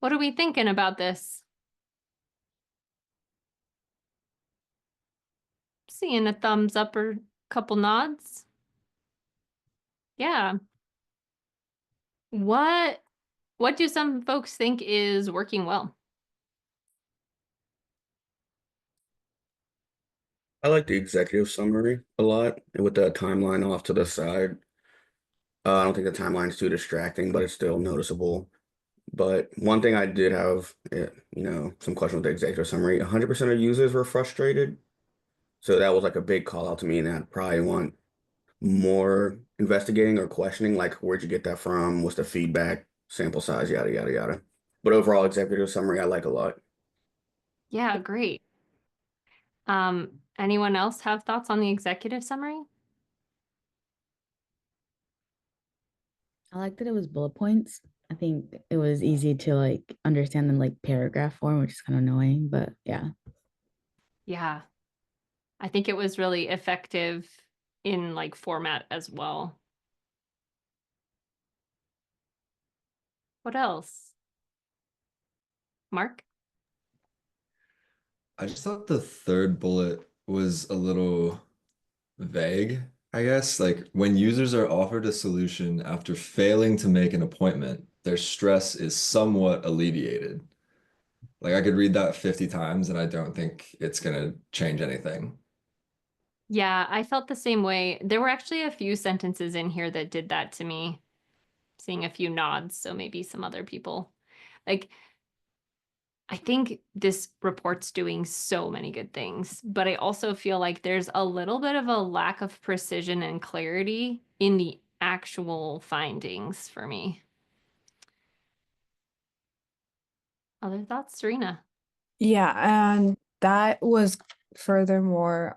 C: What are we thinking about this? Seeing a thumbs up or a couple nods. Yeah. What do some folks think is working well?
G: I like the executive summary a lot, and with the timeline off to the side. I don't think the timeline's too distracting, but it's still noticeable. But one thing I did have, some question with the executive summary. 100% of users were frustrated, so that was like a big call out to me, and I probably want more investigating or questioning, like where'd you get that from? What's the feedback, sample size, yada yada yada. But overall, executive summary I like a lot.
C: Yeah, great. Anyone else have thoughts on the executive summary?
H: I like that it was bullet points. I think it was easy to like understand them like paragraph form, which is kind of annoying, but yeah.
C: Yeah. I think it was really effective in like format as well. What else? Mark?
I: I just thought the third bullet was a little vague, I guess. Like when users are offered a solution after failing to make an appointment, their stress is somewhat alleviated. Like I could read that 50 times and I don't think it's gonna change anything.
C: Yeah, I felt the same way. There were actually a few sentences in here that did that to me. Seeing a few nods, so maybe some other people. Like, I think this report's doing so many good things, but I also feel like there's a little bit of a lack of precision and clarity in the actual findings for me. Other thoughts, Serena?
F: Yeah, and that was furthermore,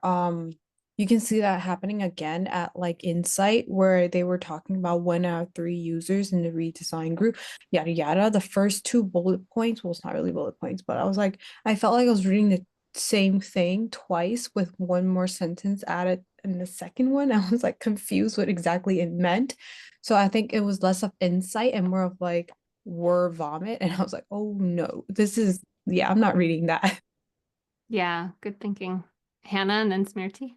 F: you can see that happening again at like Insight, where they were talking about 1 out of 3 users in the redesign group, yada yada. The first 2 bullet points, well, it's not really bullet points, but I felt like I was reading the same thing twice with one more sentence added in the second one. I was like confused what exactly it meant. So I think it was less of insight and more of like word vomit. And I was like, oh no, yeah, I'm not reading that.
C: Yeah, good thinking. Hannah and then Smirty.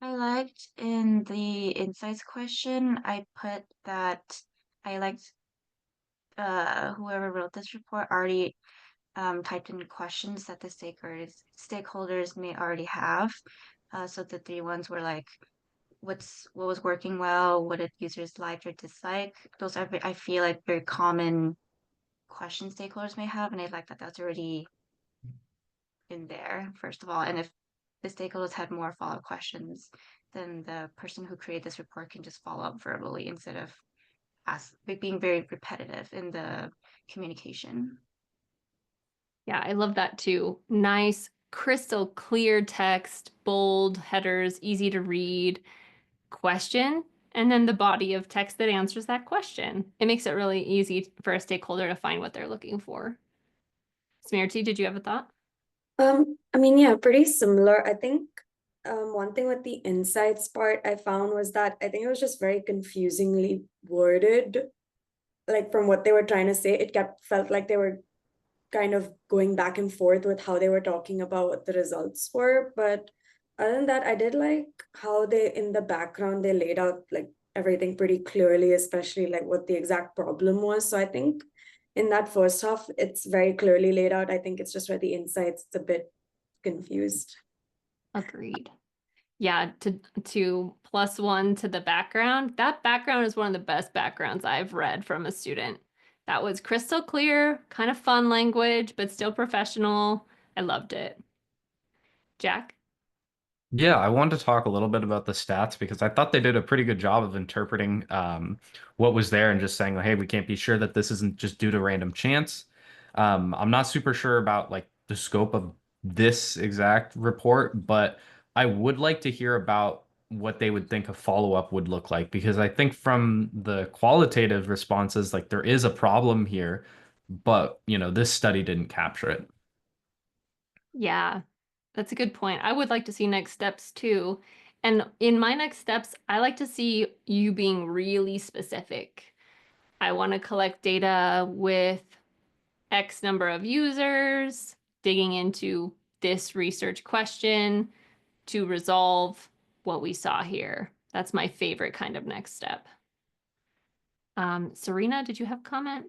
D: I liked in the insights question, I put that I liked whoever wrote this report already typed in questions that the stakeholders may already have. So the 3 ones were like, what was working well, what did users like or dislike? Those are I feel like very common questions stakeholders may have, and I like that that's already in there, first of all. And if the stakeholders had more follow-up questions, then the person who created this report can just follow up verbally instead of being very repetitive in the communication.
C: Yeah, I love that too. Nice, crystal clear text, bold headers, easy to read, question, and then the body of text that answers that question. It makes it really easy for a stakeholder to find what they're looking for. Smirty, did you have a thought?
E: I mean, yeah, pretty similar. I think one thing with the insights part I found was that I think it was just very confusingly worded. Like from what they were trying to say, felt like they were kind of going back and forth with how they were talking about what the results were. But other than that, I did like how they in the background they laid out like everything pretty clearly, especially like what the exact problem was. So I think in that first half, it's very clearly laid out. I think it's just where the insights it's a bit confused.
C: Agreed. Yeah, to +1 to the background. That background is one of the best backgrounds I've read from a student. That was crystal clear, kind of fun language, but still professional. I loved it. Jack?
J: Yeah, I wanted to talk a little bit about the stats because I thought they did a pretty good job of interpreting what was there and just saying, hey, we can't be sure that this isn't just due to random chance. I'm not super sure about like the scope of this exact report, but I would like to hear about what they would think a follow-up would look like because I think from the qualitative responses, like there is a problem here, but this study didn't capture it.
C: Yeah, that's a good point. I would like to see next steps too. And in my next steps, I like to see you being really specific. I want to collect data with X number of users, digging into this research question to resolve what we saw here. That's my favorite kind of next step. Serena, did you have a comment?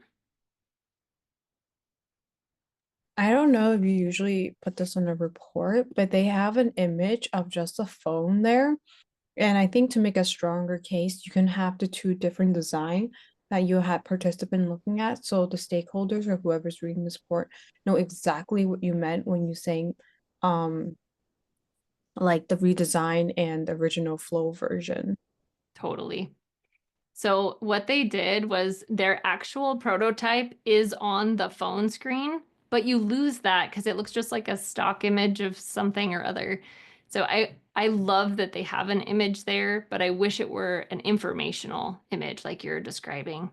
F: I don't know if you usually put this on a report, but they have an image of just a phone there. And I think to make a stronger case, you can have the two different design that you had participant looking at. So the stakeholders or whoever's reading this report know exactly what you meant when you saying like the redesign and the original flow version.
C: Totally. So what they did was their actual prototype is on the phone screen, but you lose that because it looks just like a stock image of something or other. So I love that they have an image there, but I wish it were an informational image like you're describing.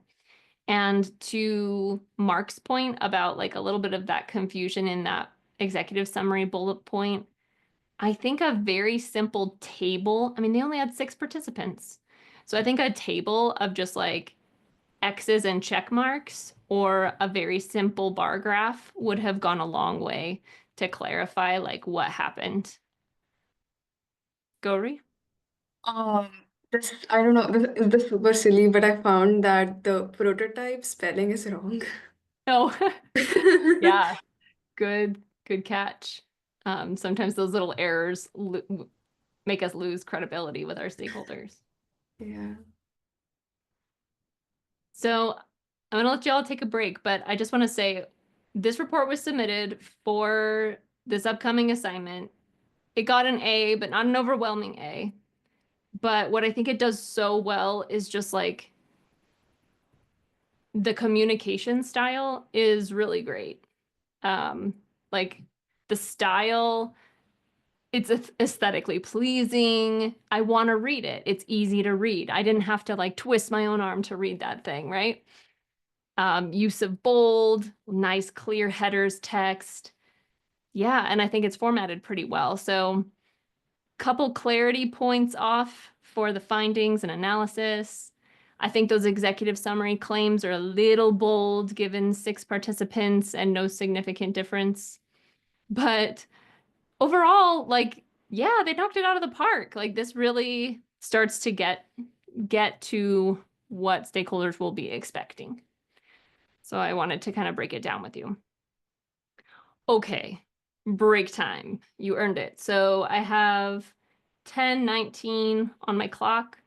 C: And to Mark's point about like a little bit of that confusion in that executive summary bullet point, I think a very simple table, I mean, they only had 6 participants. So I think a table of just like X's and check marks or a very simple bar graph would have gone a long way to clarify like what happened. Gauri?
E: Um, this I don't know, this is super silly, but I found that the prototype spelling is wrong.
C: Oh, yeah, good catch. Sometimes those little errors make us lose credibility with our stakeholders.
E: Yeah.
C: So I'm gonna let y'all take a break, but I just want to say this report was submitted for this upcoming assignment. It got an A, but not an overwhelming A. But what I think it does so well is just like the communication style is really great. Like the style, it's aesthetically pleasing. I want to read it. It's easy to read. I didn't have to like twist my own arm to read that thing, right? Use of bold, nice clear headers, text. Yeah, and I think it's formatted pretty well. So couple clarity points off for the findings and analysis. I think those executive summary claims are a little bold given 6 participants and no significant difference. But overall, like, yeah, they knocked it out of the park. Like this really starts to get to what stakeholders will be expecting. So I wanted to kind of break it down with you. Okay, break time. You earned it. So I have 10:19 on my clock.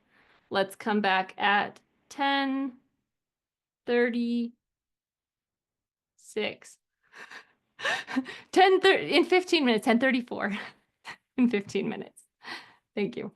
C: Let's come back at 10:36. 10:30 in 15 minutes, 10:34 in 15 minutes. Thank you.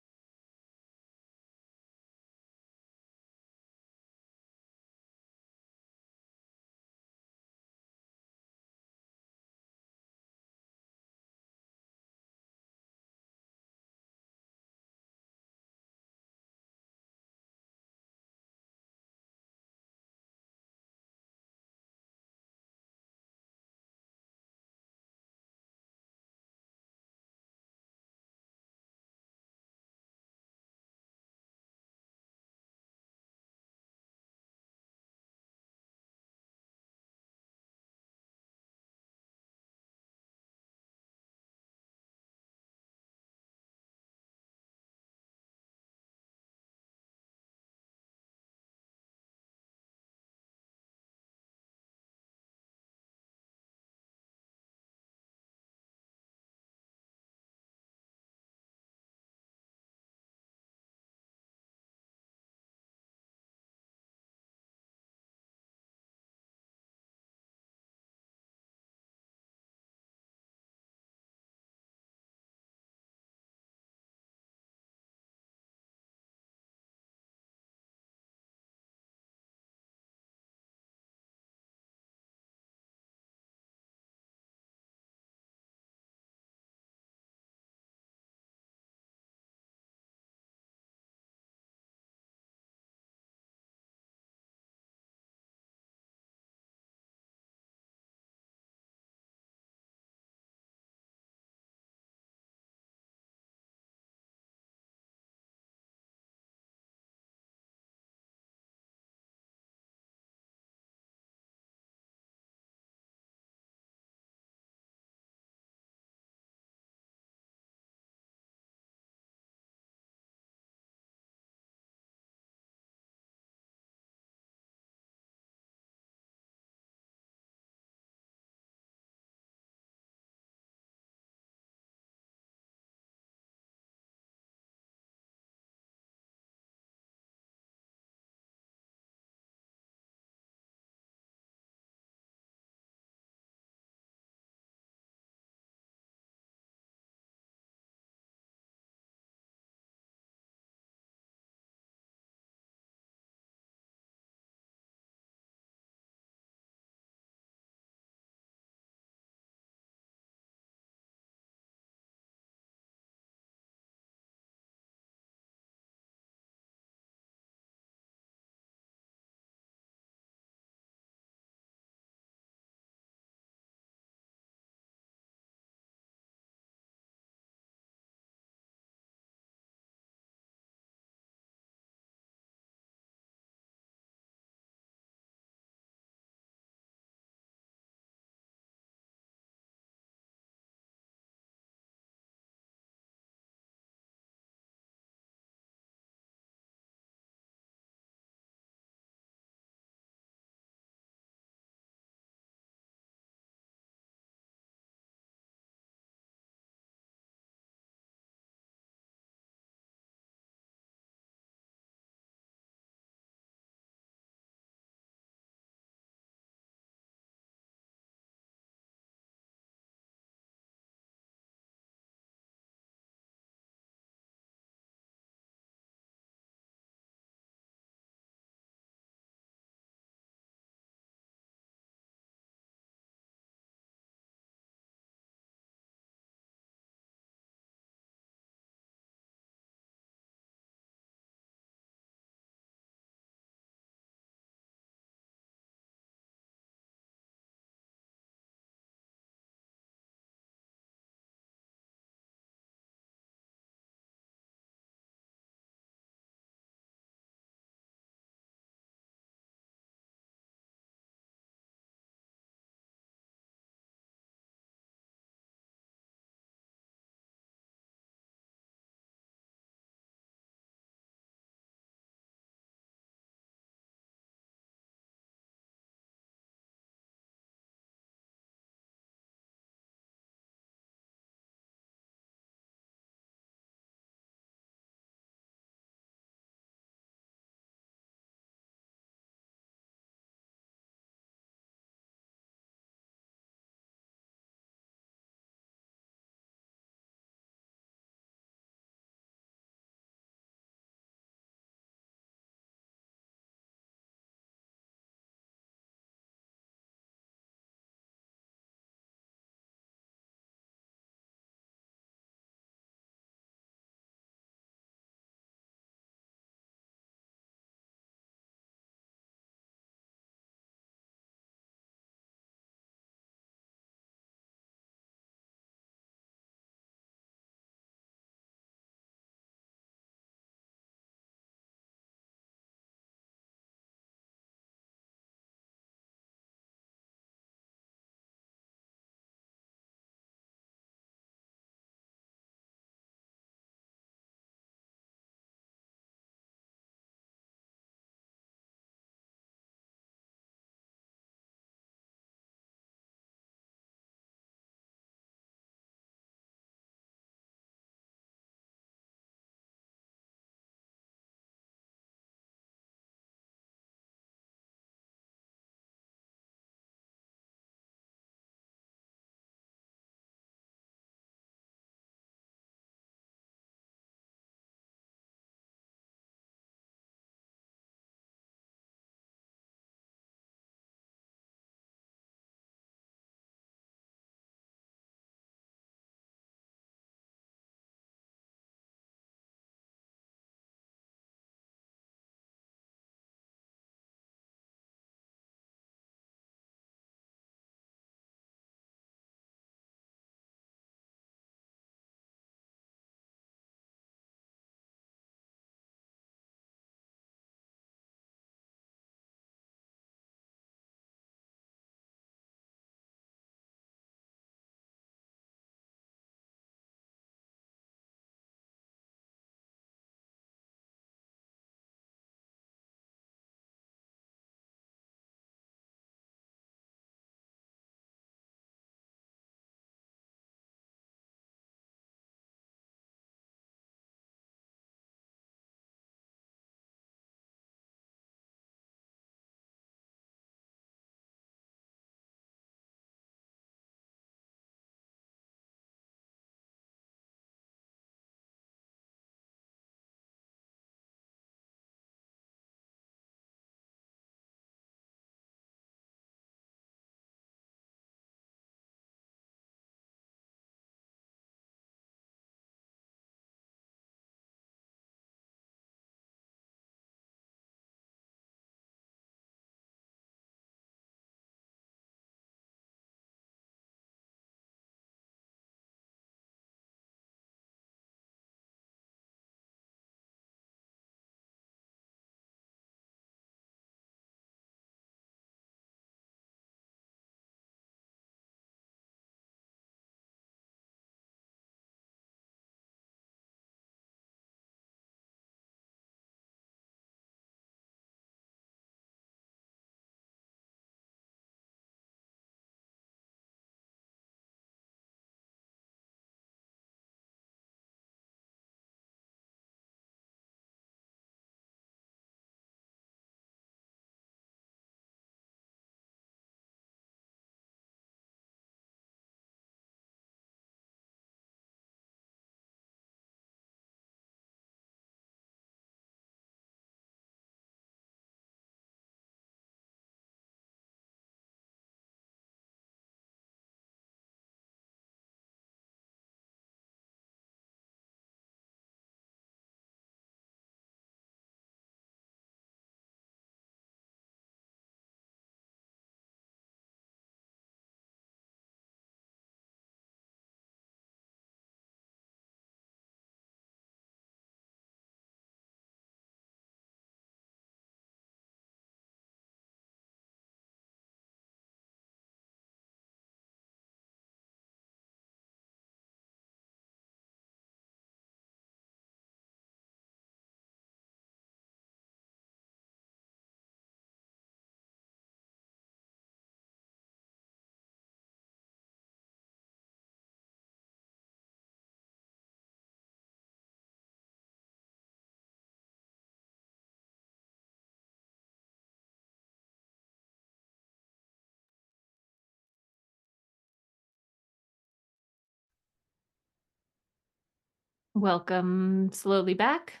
C: Welcome slowly back.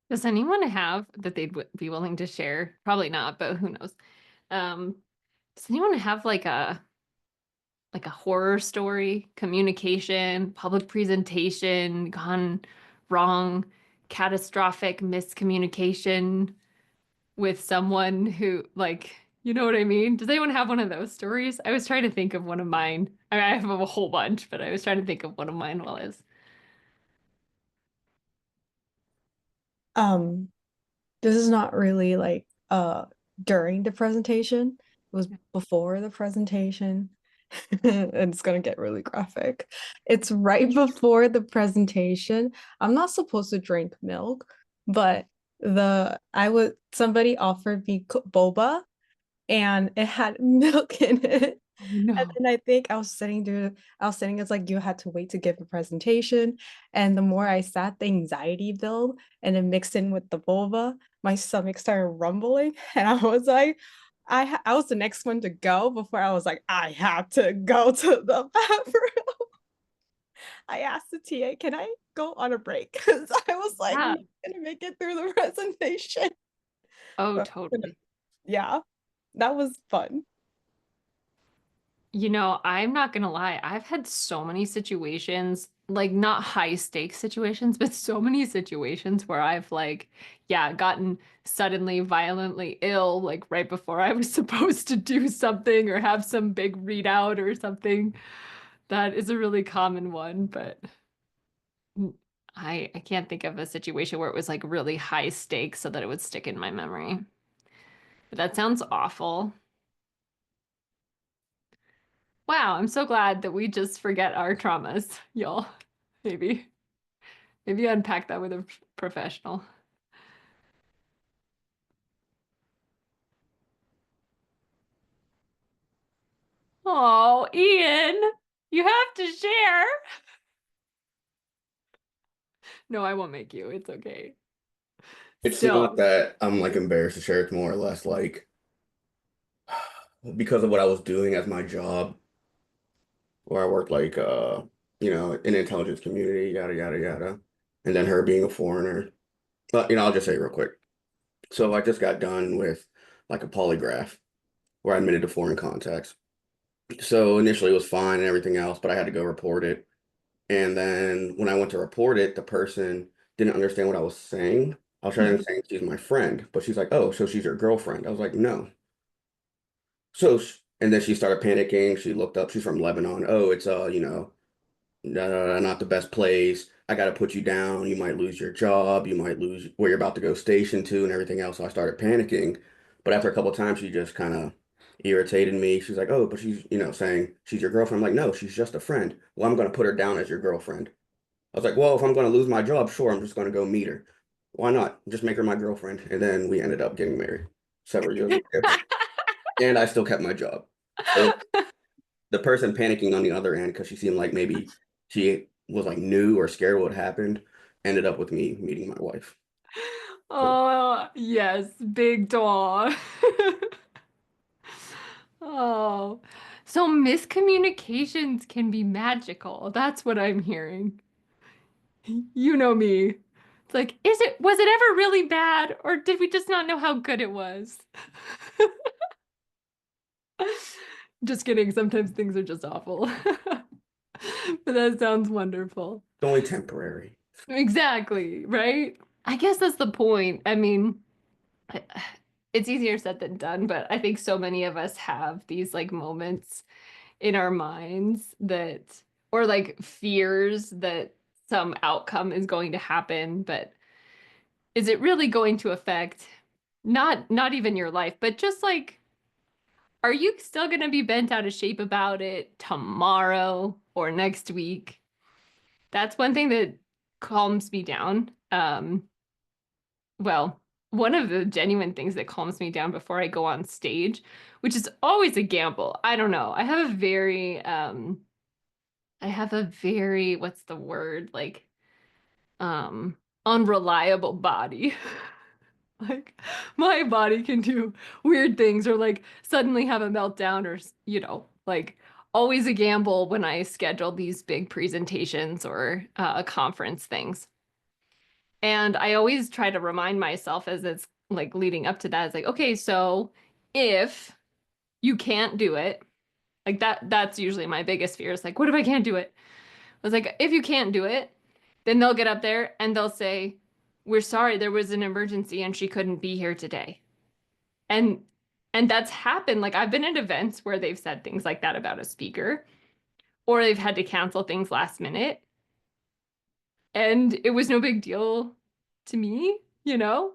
C: Does anyone have that they'd be willing to share? Probably not, but who knows? Does anyone have like a horror story, communication, public presentation gone wrong, catastrophic miscommunication with someone who, like, you know what I mean? Does anyone have one of those stories? I was trying to think of one of mine. I mean, I have a whole bunch, but I was trying to think of one of mine while I was.
F: This is not really like during the presentation. It was before the presentation. And it's gonna get really graphic. It's right before the presentation. I'm not supposed to drink milk, but somebody offered me boba and it had milk in it.
C: No.
F: And then I think I was sitting, it's like you had to wait to give a presentation. And the more I sat, the anxiety built and it mixed in with the vulva. My stomach started rumbling. And I was like, I was the next one to go before I was like, I have to go to the bathroom. I asked the TA, can I go on a break? Because I was like,
C: Yeah.
F: I'm not gonna make it through the presentation.
C: Oh,
F: But,
C: totally.
F: yeah, that was fun.
C: You know, I'm not gonna lie, I've had so many situations, like not high stakes situations, but so many situations where I've like, yeah, gotten suddenly violently ill, like right before I was supposed to do something or have some big readout or something. That is a really common one, but I can't think of a situation where it was like really high stakes so that it would stick in my memory. But that sounds awful. Wow, I'm so glad that we just forget our traumas, y'all. Maybe. Maybe unpack that with a professional. Oh, Ian, you have to share. No, I won't make you. It's okay.
G: It's not
C: Still.
G: that I'm like embarrassed to share. It's more or less like because of what I was doing as my job, where I worked like in the intelligence community, yada yada yada. And then her being a foreigner. But I'll just say real quick. So I just got done with like a polygraph where I admitted to foreign contacts. So initially it was fine and everything else, but I had to go report it. And then when I went to report it, the person didn't understand what I was saying. I was trying to say she's my friend, but she's like, "Oh, so she's your girlfriend?" I was like, "No." And then she started panicking. She looked up. She's from Lebanon. Oh, it's not the best place. I got to put you down. You might lose your job. You might lose where you're about to go station to and everything else. So I started panicking. But after a couple of times, she just kind of irritated me. She's like, "Oh, but she's, saying she's your girlfriend." I'm like, "No, she's just a friend." "Well, I'm going to put her down as your girlfriend." I was like, "Well, if I'm going to lose my job, sure, I'm just going to go meet her. Why not? Just make her my girlfriend." And then we ended up getting married several years later. And I still kept my job. So the person panicking on the other end because she seemed like maybe she was like new or scared what happened ended up with me meeting my wife.
C: Oh, yes, big dog. Oh, so miscommunications can be magical. That's what I'm hearing. You know me. It's like, was it ever really bad, or did we just not know how good it was? Just kidding. Sometimes things are just awful. But that sounds wonderful.
G: It's only temporary.
C: Exactly, right? I guess that's the point. I mean, it's easier said than done, but I think so many of us have these like moments in our minds that, or like fears that some outcome is going to happen, but is it really going to affect not even your life, but just like, are you still going to be bent out of shape about it tomorrow or next week? That's one thing that calms me down. Well, one of the genuine things that calms me down before I go on stage, which is always a gamble. I don't know. I have a very I have a very, what's the word? Like, unreliable body. Like, my body can do weird things or like suddenly have a meltdown or, like always a gamble when I schedule these big presentations or conference things. And I always try to remind myself as it's like leading up to that, it's like, okay, so if you can't do it, like that's usually my biggest fear. Is like, what if I can't do it? I was like, if you can't do it, then they'll get up there and they'll say, we're sorry, there was an emergency and she couldn't be here today. And that's happened. Like I've been at events where they've said things like that about a speaker, or they've had to cancel things last minute. And it was no big deal to me, you know?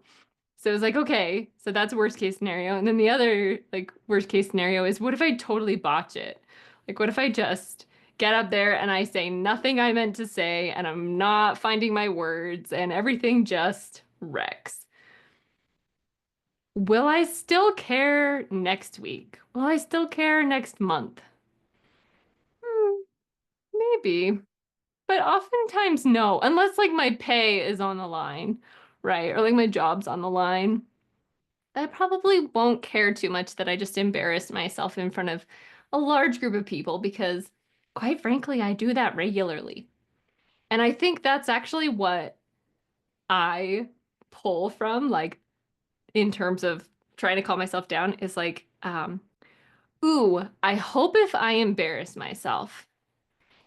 C: So it was like, okay, so that's worst case scenario. And then the other like worst case scenario is what if I totally botch it? Like what if I just get up there and I say nothing I meant to say and I'm not finding my words and everything just wrecks? Will I still care next week? Will I still care next month? Maybe. But oftentimes no, unless like my pay is on the line, right? Or like my job's on the line. I probably won't care too much that I just embarrassed myself in front of a large group of people because, quite frankly, I do that regularly. And I think that's actually what I pull from, like, in terms of trying to calm myself down, is like, ooh, I hope if I embarrass myself,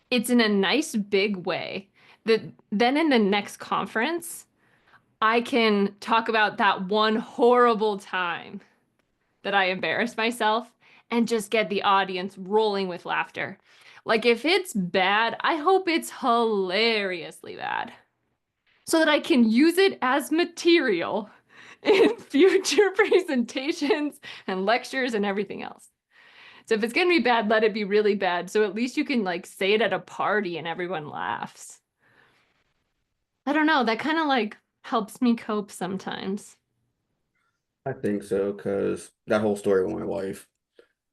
C: it's in a nice big way that then in the next conference, I can talk about that one horrible time that I embarrassed myself and just get the audience rolling with laughter. Like if it's bad, I hope it's hilariously bad so that I can use it as material in future presentations and lectures and everything else. So if it's going to be bad, let it be really bad. So at least you can like say it at a party and everyone laughs. I don't know. That kind of like helps me cope sometimes.
G: I think so, because that whole story with my wife,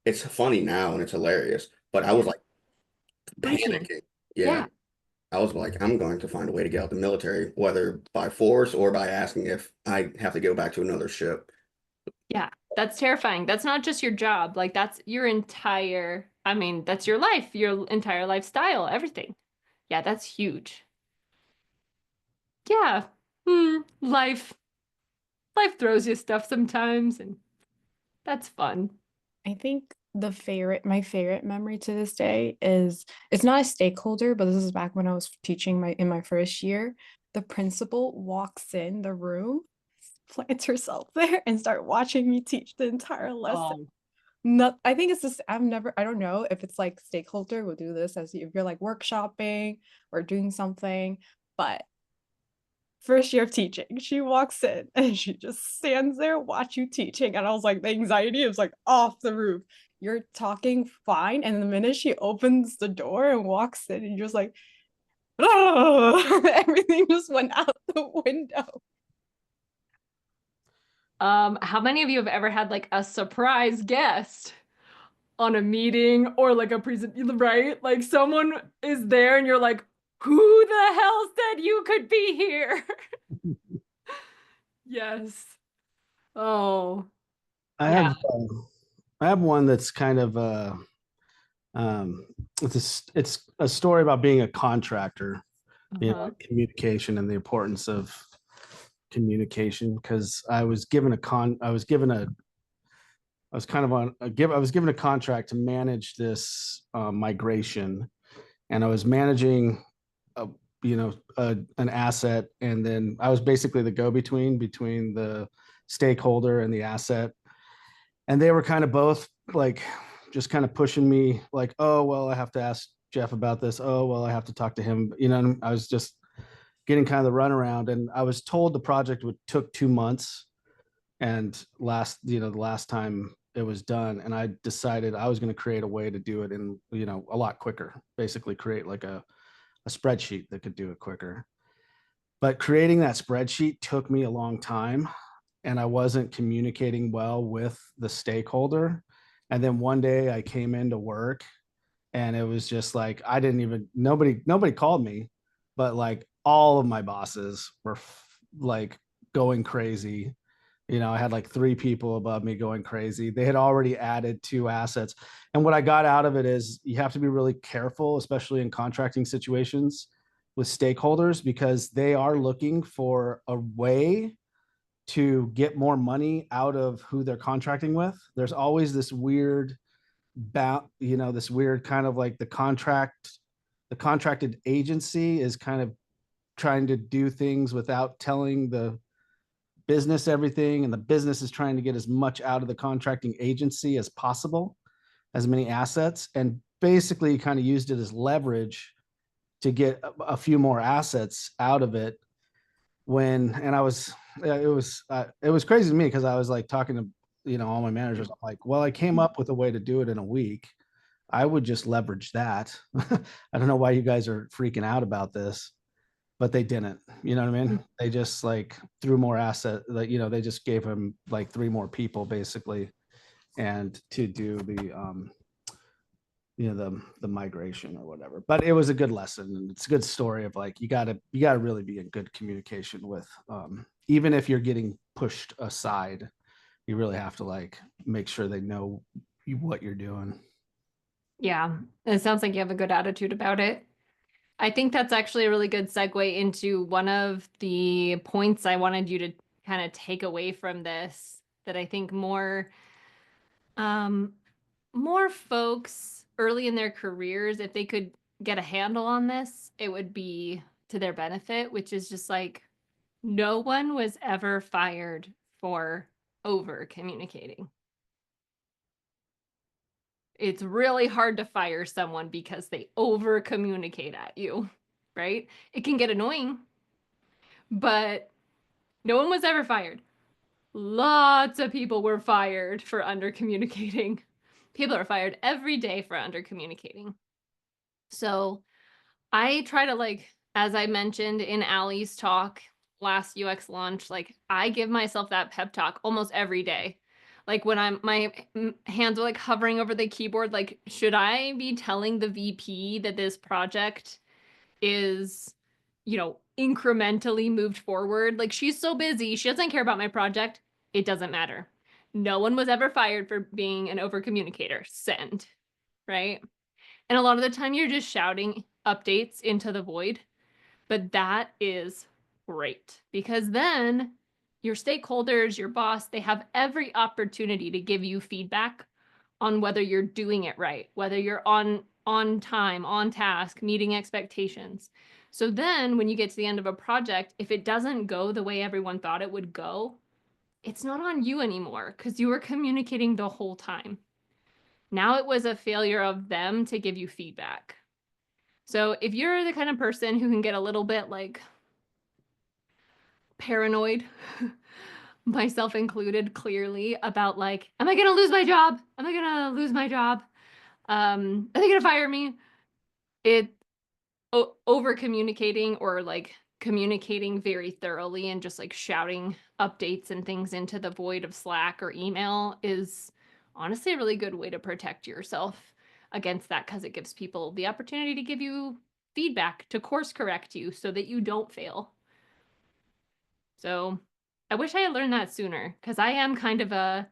G: it's funny now and it's hilarious, but I was like
C: Freaking.
G: panicking.
C: Yeah.
G: Yeah. I was like, I'm going to find a way to get out the military, whether by force or by asking if I have to go back to another ship.
C: Yeah, that's terrifying. That's not just your job. Like that's your entire, I mean, that's your life, your entire lifestyle, everything. Yeah, that's huge. Yeah. Life throws you stuff sometimes and that's fun.
F: I think my favorite memory to this day is it's not a stakeholder, but this is back when I was teaching in my first year. The principal walks in the room, plants herself there, and start watching me teach the entire lesson.
C: Oh.
F: Not, I think it's just I don't know if it's like stakeholder will do this as if you're like workshopping or doing something, but first year of teaching, she walks in and she just stands there, watch you teaching. And I was like, the anxiety was like off the roof. You're talking fine. And the minute she opens the door and walks in, and you're just like, oh, everything just went out the window.
C: How many of you have ever had like a surprise guest on a meeting or like a present, right? Like someone is there and you're like, who the hell said you could be here? Yes. Oh,
B: I
C: yeah.
B: have I have one that's kind of it's a story about being a contractor, you know, communication and the importance of communication. Because I was given a contract to manage this migration, and I was managing a an asset, and then I was basically the go-between between the stakeholder and the asset, and they were kind of both like just kind of pushing me like, oh well, I have to ask Jeff about this, oh well, I have to talk to him, you know. And I was just getting kind of the runaround, and I was told the project took 2 months, and the last time it was done, and I decided I was going to create a way to do it in, a lot quicker, basically create like a spreadsheet that could do it quicker. But creating that spreadsheet took me a long time, and I wasn't communicating well with the stakeholder. And then one day I came into work And it was just like, I didn't even, nobody called me, but like all of my bosses were like going crazy. You know, I had like 3 people above me going crazy. They had already added 2 assets. And what I got out of it is you have to be really careful, especially in contracting situations with stakeholders, because they are looking for a way to get more money out of who they're contracting with. There's always this weird this weird kind of like the contracted agency is kind of trying to do things without telling the business everything, and the business is trying to get as much out of the contracting agency as possible, as many assets, and basically kind of used it as leverage to get a few more assets out of it. And it was crazy to me, because I was like talking to all my managers. I'm like, well, I came up with a way to do it in a week. I would just leverage that. I don't know why you guys are freaking out about this, but they didn't. You know what I mean? They just like threw more asset. Like they just gave him like 3 more people basically, and to do the migration or whatever. But it was a good lesson, and it's a good story of like you gotta really be in good communication with even if you're getting pushed aside, you really have to like make sure they know what you're doing.
C: Yeah, it sounds like you have a good attitude about it. I think that's actually a really good segue into one of the points I wanted you to kind of take away from this, that I think more folks early in their careers, if they could get a handle on this, it would be to their benefit, which is just like no one was ever fired for over communicating. It's really hard to fire someone because they over communicate at you, right? It can get annoying, but no one was ever fired. Lots of people were fired for under communicating. People are fired every day for under communicating. So I try to, like, as I mentioned in Allie's talk last UX launch, like I give myself that pep talk almost every day. Like when my hands are like hovering over the keyboard, like, should I be telling the VP that this project is, incrementally moved forward? Like, she's so busy, she doesn't care about my project. It doesn't matter. No one was ever fired for being an over communicator. Send, right? And a lot of the time you're just shouting updates into the void, but that is great because then your stakeholders, your boss, they have every opportunity to give you feedback on whether you're doing it right, whether you're on time, on task, meeting expectations. So then when you get to the end of a project, if it doesn't go the way everyone thought it would go, it's not on you anymore because you were communicating the whole time. Now it was a failure of them to give you feedback. So if you're the kind of person who can get a little bit like paranoid, myself included, clearly, about like, am I going to lose my job? Am I going to lose my job? Are they going to fire me? Over communicating or like communicating very thoroughly and just like shouting updates and things into the void of Slack or email is honestly a really good way to protect yourself against that, because it gives people the opportunity to give you feedback, to course correct you so that you don't fail. So I wish I had learned that sooner, because I am kind of a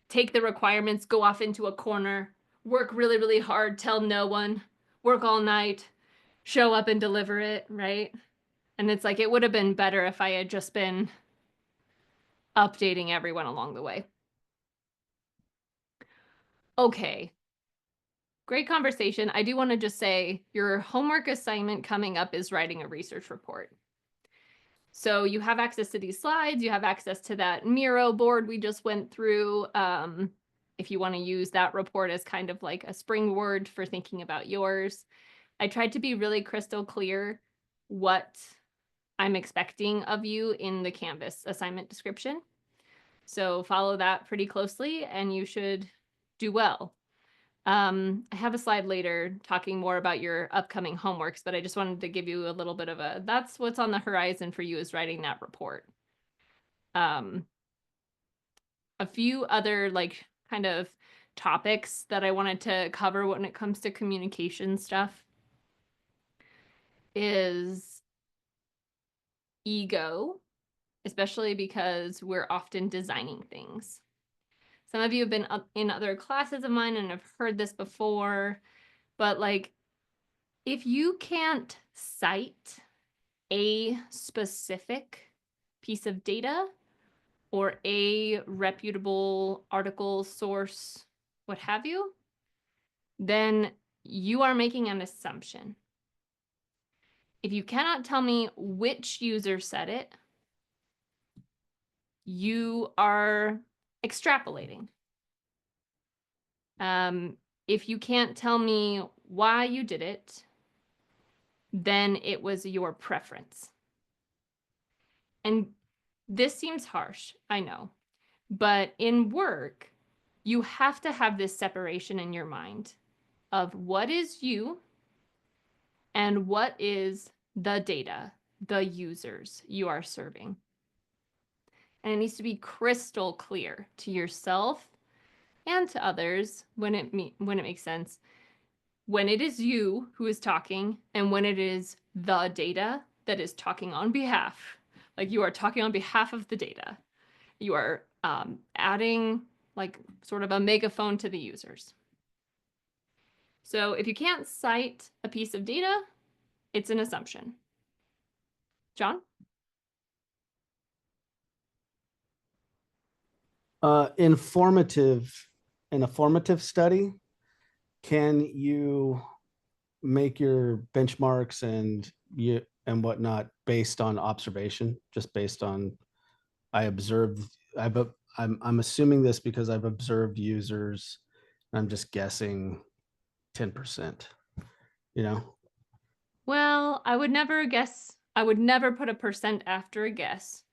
C: take the requirements, go off into a corner, work really, really hard, tell no one, work all night, show up and deliver it, right? And it's like, it would have been better if I had just been updating everyone along the way. Okay. Great conversation. I do want to just say your homework assignment coming up is writing a research report. So you have access to these slides, you have access to that Miro board we just went through. If you want to use that report as kind of like a springboard for thinking about yours. I tried to be really crystal clear what I'm expecting of you in the Canvas assignment description. So follow that pretty closely and you should do well. I have a slide later talking more about your upcoming homeworks, but I just wanted to give you a little bit of that's what's on the horizon for you, is writing that report. A few other like kind of topics that I wanted to cover when it comes to communication stuff is ego, especially because we're often designing things. Some of you have been in other classes of mine and have heard this before, but like, if you can't cite a specific piece of data or a reputable article, source, what have you, then you are making an assumption. If you cannot tell me which user said it, you are extrapolating. If you can't tell me why you did it, then it was your preference. And this seems harsh, I know, but in work, you have to have this separation in your mind of what is you and what is the data, the users you are serving. And it needs to be crystal clear to yourself and to others when it makes sense, when it is you who is talking and when it is the data that is talking on behalf. Like you are talking on behalf of the data. You are adding like sort of a megaphone to the users. So if you can't cite a piece of data, it's an assumption. John?
B: In a formative study, can you make your benchmarks and whatnot based on observation, just based on I'm assuming this because I've observed users. I'm just guessing 10%, you know?
C: Well, I would never guess. I would never put a percent after a guess.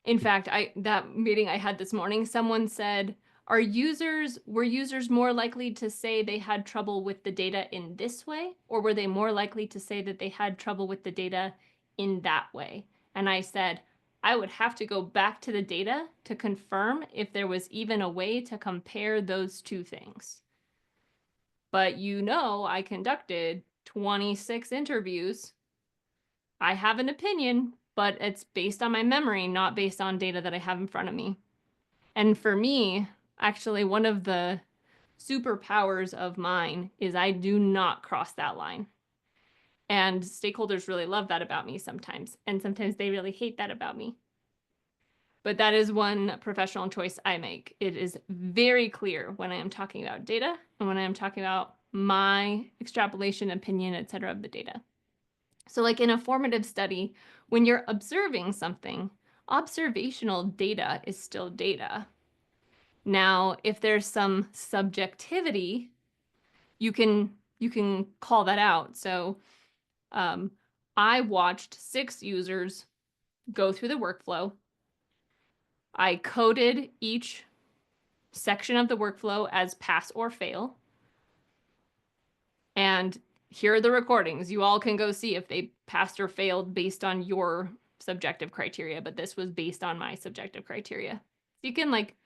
C: In fact, that meeting I had this morning, someone said, were users more likely to say they had trouble with the data in this way, or were they more likely to say that they had trouble with the data in that way? And I said, I would have to go back to the data to confirm if there was even a way to compare those two things. But I conducted 26 interviews. I have an opinion, but it's based on my memory, not based on data that I have in front of me. And for me, actually, one of the superpowers of mine is I do not cross that line. And stakeholders really love that about me sometimes. And sometimes they really hate that about me. But that is one professional choice I make. It is very clear when I am talking about data and when I am talking about my extrapolation, opinion, etc. of the data. So like in a formative study, when you're observing something, observational data is still data. Now, if there's some subjectivity, you can call that out. So I watched 6 users go through the workflow. I coded each section of the workflow as pass or fail. And here are the recordings. You all can go see if they passed or failed based on your subjective criteria, but this was based on my subjective criteria. So you can like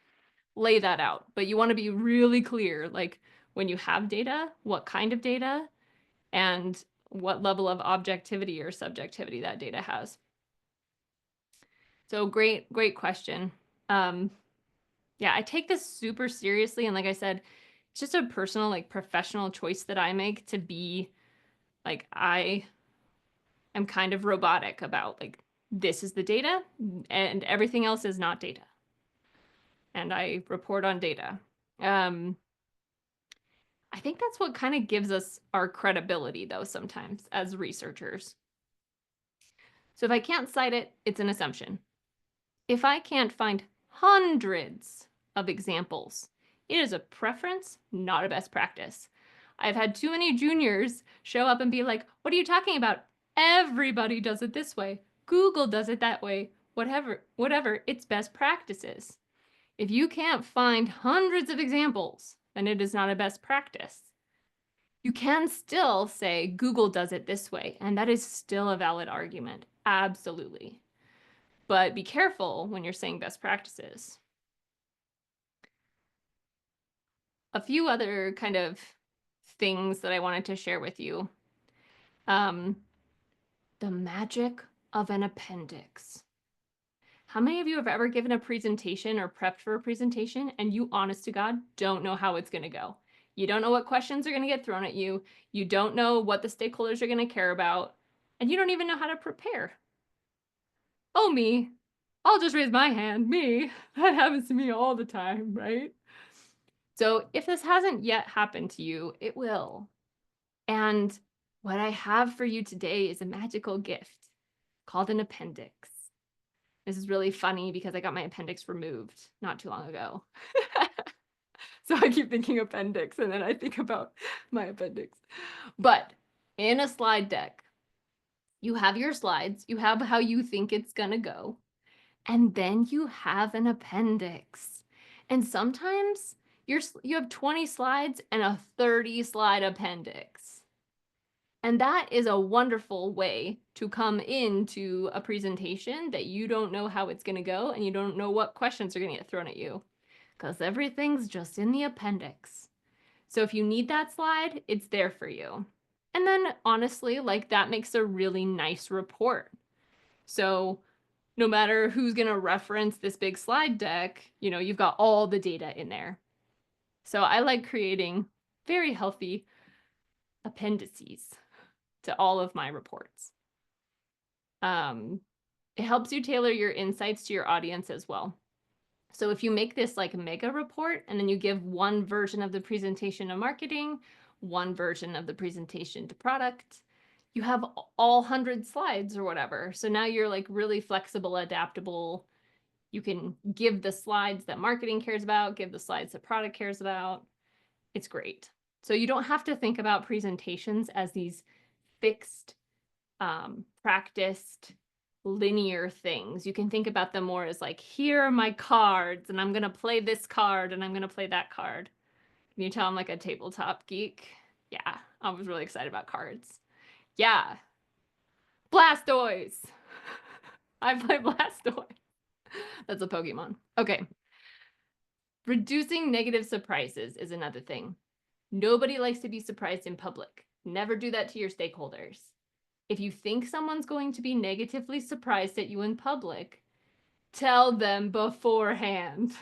C: lay that out, but you want to be really clear, like when you have data, what kind of data and what level of objectivity or subjectivity that data has. So great question. Yeah, I take this super seriously. And like I said, it's just a personal, like professional choice that I make to be like, I am kind of robotic about like, this is the data and everything else is not data. And I report on data. I think that's what kind of gives us our credibility though, sometimes as researchers. So if I can't cite it, it's an assumption. If I can't find hundreds of examples, it is a preference, not a best practice. I've had too many juniors show up and be like, what are you talking about? Everybody does it this way. Google does it that way. Whatever, it's best practices. If you can't find hundreds of examples, then it is not a best practice. You can still say Google does it this way, and that is still a valid argument. Absolutely. But be careful when you're saying best practices. a few other kind of things that I wanted to share with you. The magic of an appendix. How many of you have ever given a presentation or prepped for a presentation and you, honest to God, don't know how it's going to go? You don't know what questions are going to get thrown at you. You don't know what the stakeholders are going to care about. And you don't even know how to prepare. Oh, me. I'll just raise my hand. Me. That happens to me all the time, right? So if this hasn't yet happened to you, it will. And what I have for you today is a magical gift called an appendix. This is really funny because I got my appendix removed not too long ago. So I keep thinking appendix and then I think about my appendix. But in a slide deck, you have your slides, you have how you think it's going to go, and then you have an appendix. And sometimes you have 20 slides and a 30 slide appendix. And that is a wonderful way to come into a presentation that you don't know how it's going to go and you don't know what questions are going to get thrown at you because everything's just in the appendix. So if you need that slide, it's there for you. And then honestly, like that makes a really nice report. So no matter who's going to reference this big slide deck, you know, you've got all the data in there. So I like creating very healthy appendices to all of my reports. It helps you tailor your insights to your audience as well. So if you make this like mega report and then you give one version of the presentation to marketing, one version of the presentation to product, you have all 100 slides or whatever. So now you're like really flexible, adaptable. You can give the slides that marketing cares about, give the slides that product cares about. It's great. So you don't have to think about presentations as these fixed, practiced, linear things. You can think about them more as like, here are my cards, and I'm going to play this card, and I'm going to play that card. Can you tell I'm like a tabletop geek? Yeah, I was really excited about cards. Yeah. Blastoise. I play Blastoise. That's a Pokemon. Okay. Reducing negative surprises is another thing. Nobody likes to be surprised in public. Never do that to your stakeholders. If you think someone's going to be negatively surprised at you in public, tell them beforehand.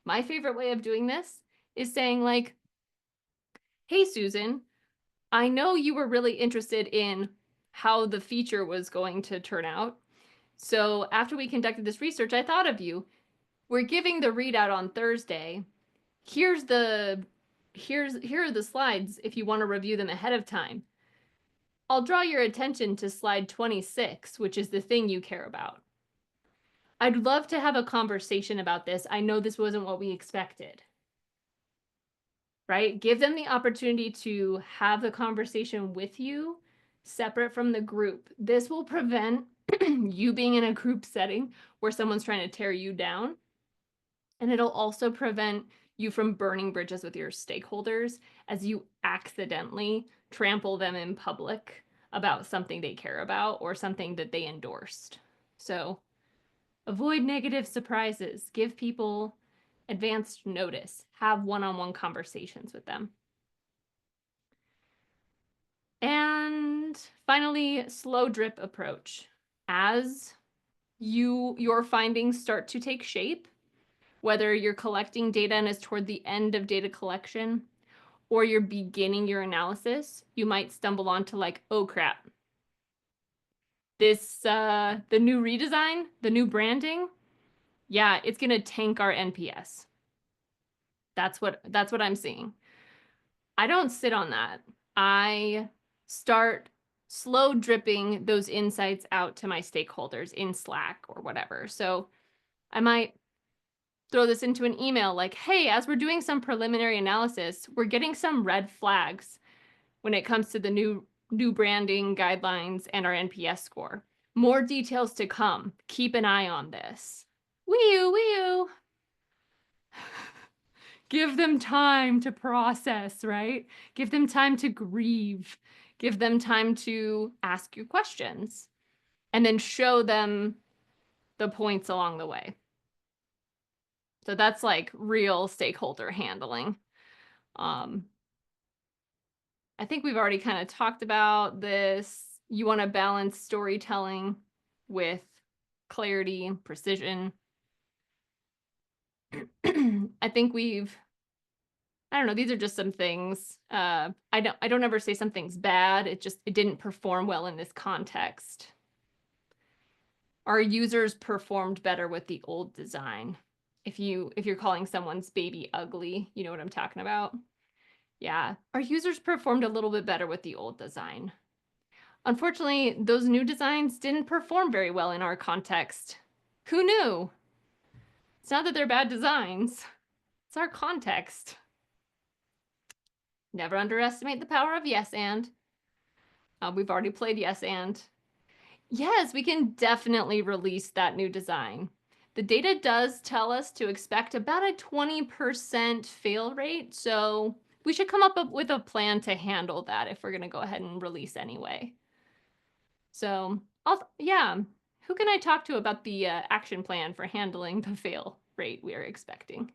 C: My favorite way of doing this is saying like, hey, Susan, I know you were really interested in how the feature was going to turn out. So after we conducted this research, I thought of you. We're giving the readout on Thursday. Here are the slides if you want to review them ahead of time. I'll draw your attention to slide 26, which is the thing you care about. I'd love to have a conversation about this. I know this wasn't what we expected. Right? Give them the opportunity to have the conversation with you separate from the group. This will prevent you being in a group setting where someone's trying to tear you down. And it'll also prevent you from burning bridges with your stakeholders as you accidentally trample them in public about something they care about or something that they endorsed. So avoid negative surprises. Give people advanced notice. Have one-on-one conversations with them. And finally, slow drip approach. As your findings start to take shape, whether you're collecting data and it's toward the end of data collection or you're beginning your analysis, you might stumble onto like, oh crap, this, the new redesign, the new branding, yeah, it's gonna tank our NPS. That's what I'm seeing. I don't sit on that. I start slow dripping those insights out to my stakeholders in Slack or whatever. So I might throw this into an email like, hey, as we're doing some preliminary analysis, we're getting some red flags when it comes to the new branding guidelines and our NPS score. More details to come. Keep an eye on this. Wee-oo. Give them time to process, right? Give them time to grieve. Give them time to ask you questions. And then show them the points along the way. So that's like real stakeholder handling. I think we've already kind of talked about this. You want to balance storytelling with clarity and precision. I think I don't know, these are just some things. I don't ever say something's bad. It didn't perform well in this context. Our users performed better with the old design. If you're calling someone's baby ugly, you know what I'm talking about? Yeah, our users performed a little bit better with the old design. Unfortunately, those new designs didn't perform very well in our context. Who knew? It's not that they're bad designs. It's our context. Never underestimate the power of yes and. We've already played yes and. Yes, we can definitely release that new design. The data does tell us to expect about a 20% fail rate, so we should come up with a plan to handle that if we're going to go ahead and release anyway. So, yeah, who can I talk to about the action plan for handling the fail rate we are expecting?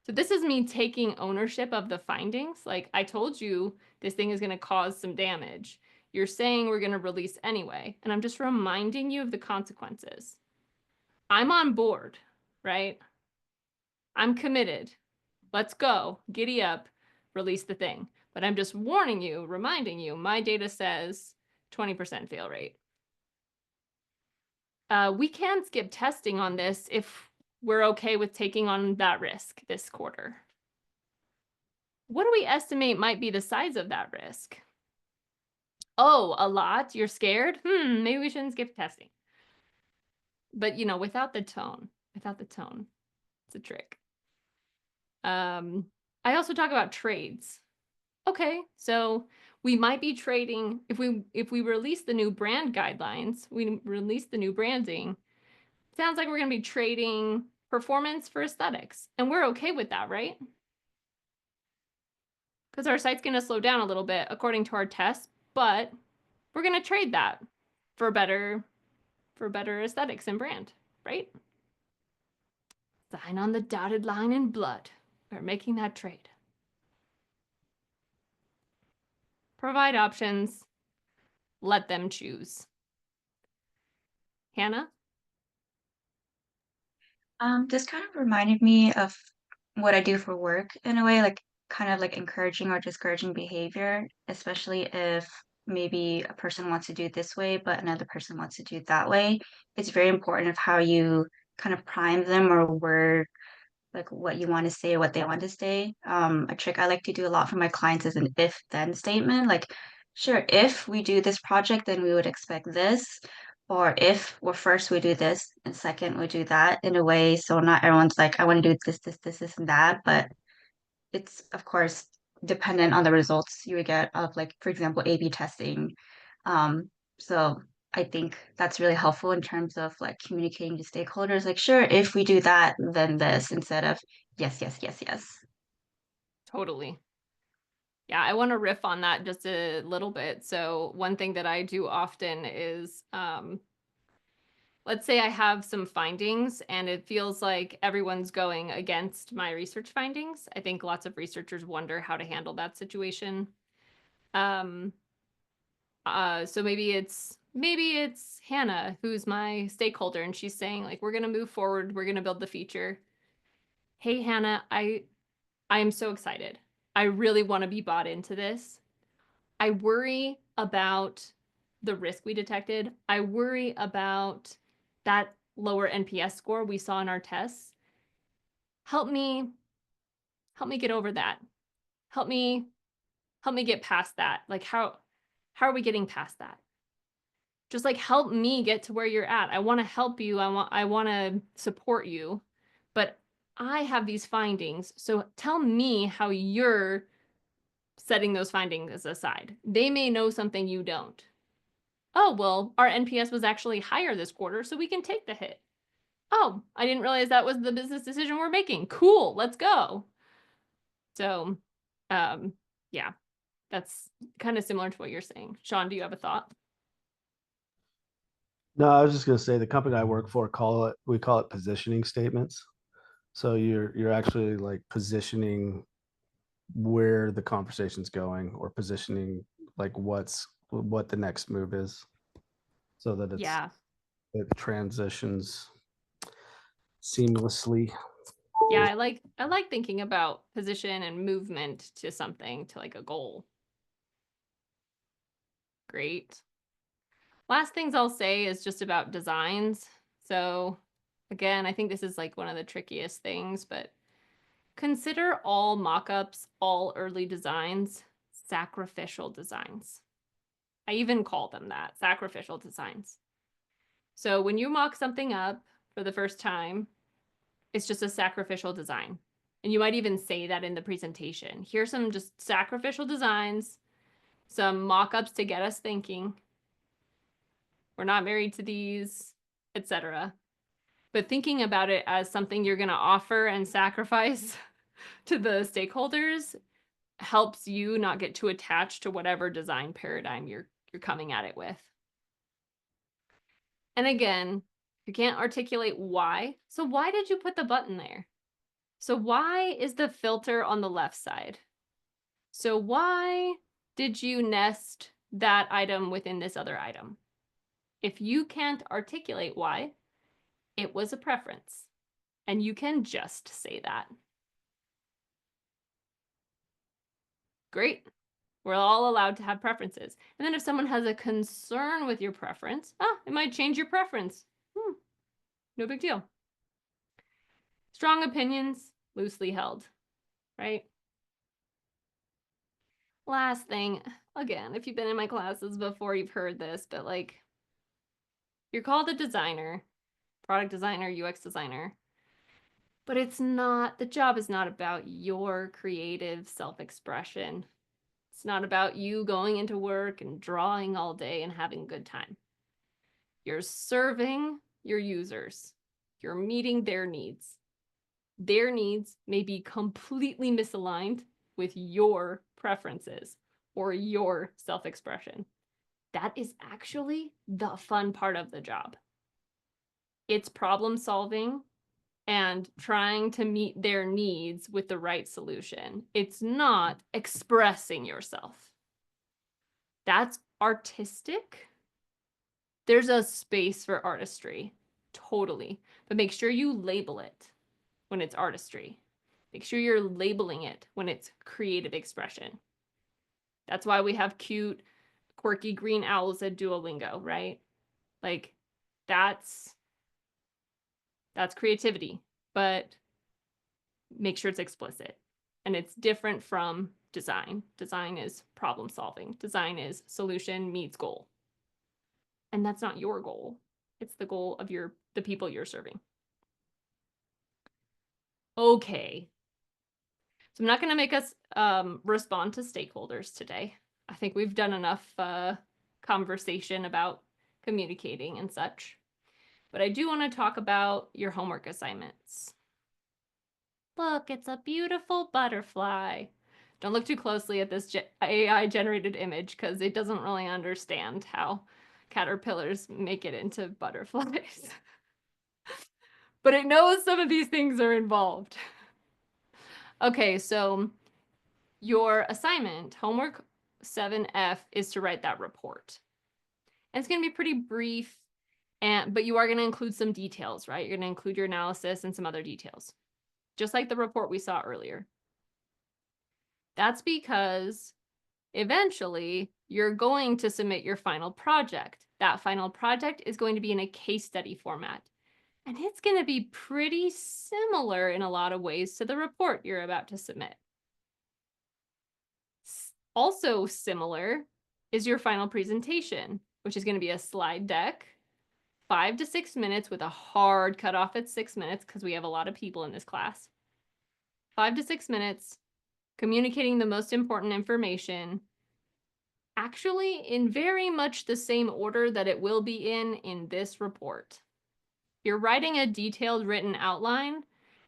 C: So this is me taking ownership of the findings. Like, I told you this thing is going to cause some damage. You're saying we're going to release anyway, and I'm just reminding you of the consequences. I'm on board, right? I'm committed. Let's go. Giddy up. Release the thing. But I'm just warning you, reminding you, my data says 20% fail rate. We can skip testing on this if we're okay with taking on that risk this quarter. What do we estimate might be the size of that risk? Oh, a lot? You're scared? Maybe we shouldn't skip testing. But, without the tone. It's a trick. I also talk about trades. Okay, so we might be trading, if we release the new brand guidelines, we release the new branding, sounds like we're going to be trading performance for aesthetics. And we're okay with that, right? Because our site's going to slow down a little bit according to our tests, but we're going to trade that for better aesthetics and brand, right? Sign on the dotted line in blood. We're making that trade. Provide options. Let them choose. Hannah?
D: This kind of reminded me of what I do for work in a way, like kind of like encouraging or discouraging behavior, especially if maybe a person wants to do it this way, but another person wants to do it that way. It's very important of how you kind of prime them or word like what you want to say, what they want to say. A trick I like to do a lot for my clients is an if then statement. Like, sure, if we do this project, then we would expect this. Or if, well, first we do this and second we do that in a way. So not everyone's like, I want to do this, and that. But it's, of course, dependent on the results you would get of, like, for example, A/B testing. So I think that's really helpful in terms of like communicating to stakeholders. Like, sure, if we do that, then this, instead of yes, yes, yes, yes.
C: Totally. Yeah, I want to riff on that just a little bit. So one thing that I do often is, let's say I have some findings and it feels like everyone's going against my research findings. I think lots of researchers wonder how to handle that situation. So maybe it's Hannah, who's my stakeholder, and she's saying like, we're gonna move forward, we're gonna build the feature. Hey Hannah, I am so excited. I really want to be bought into this. I worry about the risk we detected. I worry about that lower NPS score we saw in our tests. Help me get over that. Help me get past that. Like how are we getting past that? Just like help me get to where you're at. I want to help you. I want to support you. But I have these findings. So tell me how you're setting those findings aside. They may know something you don't. Oh, well, our NPS was actually higher this quarter, so we can take the hit. Oh, I didn't realize that was the business decision we're making. Cool, let's go. So, yeah, that's kind of similar to what you're saying. Sean, do you have a thought?
B: No, I was just gonna say the company I work for we call it positioning statements. So you're actually like positioning where the conversation's going or positioning, like what the next move is, so that it transitions seamlessly.
C: Yeah, I like thinking about position and movement to something, to like a goal. Great. Last things I'll say is just about designs. So again, I think this is like one of the trickiest things, but consider all mock-ups, all early designs, sacrificial designs. I even call them that, sacrificial designs. So when you mock something up for the first time, it's just a sacrificial design. And you might even say that in the presentation. Here's some just sacrificial designs, some mock-ups to get us thinking. We're not married to these, etc. But thinking about it as something you're going to offer and sacrifice to the stakeholders helps you not get too attached to whatever design paradigm you're coming at it with. And again, you can't articulate why. So why did you put the button there? So why is the filter on the left side? So why did you nest that item within this other item? If you can't articulate why, it was a preference. And you can just say that. Great. We're all allowed to have preferences. And then if someone has a concern with your preference, it might change your preference. No big deal. Strong opinions, loosely held, right? Last thing, again, if you've been in my classes before, you've heard this, but like, you're called a designer, product designer, UX designer, but it's not, the job is not about your creative self-expression. It's not about you going into work and drawing all day and having a good time. You're serving your users. You're meeting their needs. Their needs may be completely misaligned with your preferences or your self-expression. That is actually the fun part of the job. It's problem solving and trying to meet their needs with the right solution. It's not expressing yourself. That's artistic. There's a space for artistry, totally. But make sure you label it when it's artistry. Make sure you're labeling it when it's creative expression. That's why we have cute, quirky green owls at Duolingo, right? Like, that's creativity, but make sure it's explicit. And it's different from design. Design is problem solving. Design is solution meets goal. And that's not your goal. It's the goal of the people you're serving. Okay. So I'm not going to make us respond to stakeholders today. I think we've done enough conversation about communicating and such. But I do want to talk about your homework assignments. Look, it's a beautiful butterfly. Don't look too closely at this AI-generated image because it doesn't really understand how caterpillars make it into butterflies. But it knows some of these things are involved. Okay, so your assignment, homework 7F, is to write that report. And it's going to be pretty brief, but you are going to include some details, right? You're going to include your analysis and some other details, just like the report we saw earlier. That's because eventually you're going to submit your final project. That final project is going to be in a case study format. And it's going to be pretty similar in a lot of ways to the report you're about to submit. Also similar is your final presentation, which is going to be a slide deck, 5 to 6 minutes with a hard cutoff at 6 minutes because we have a lot of people in this class. 5 to 6 minutes, communicating the most important information, actually in very much the same order that it will be in this report. You're writing a detailed written outline,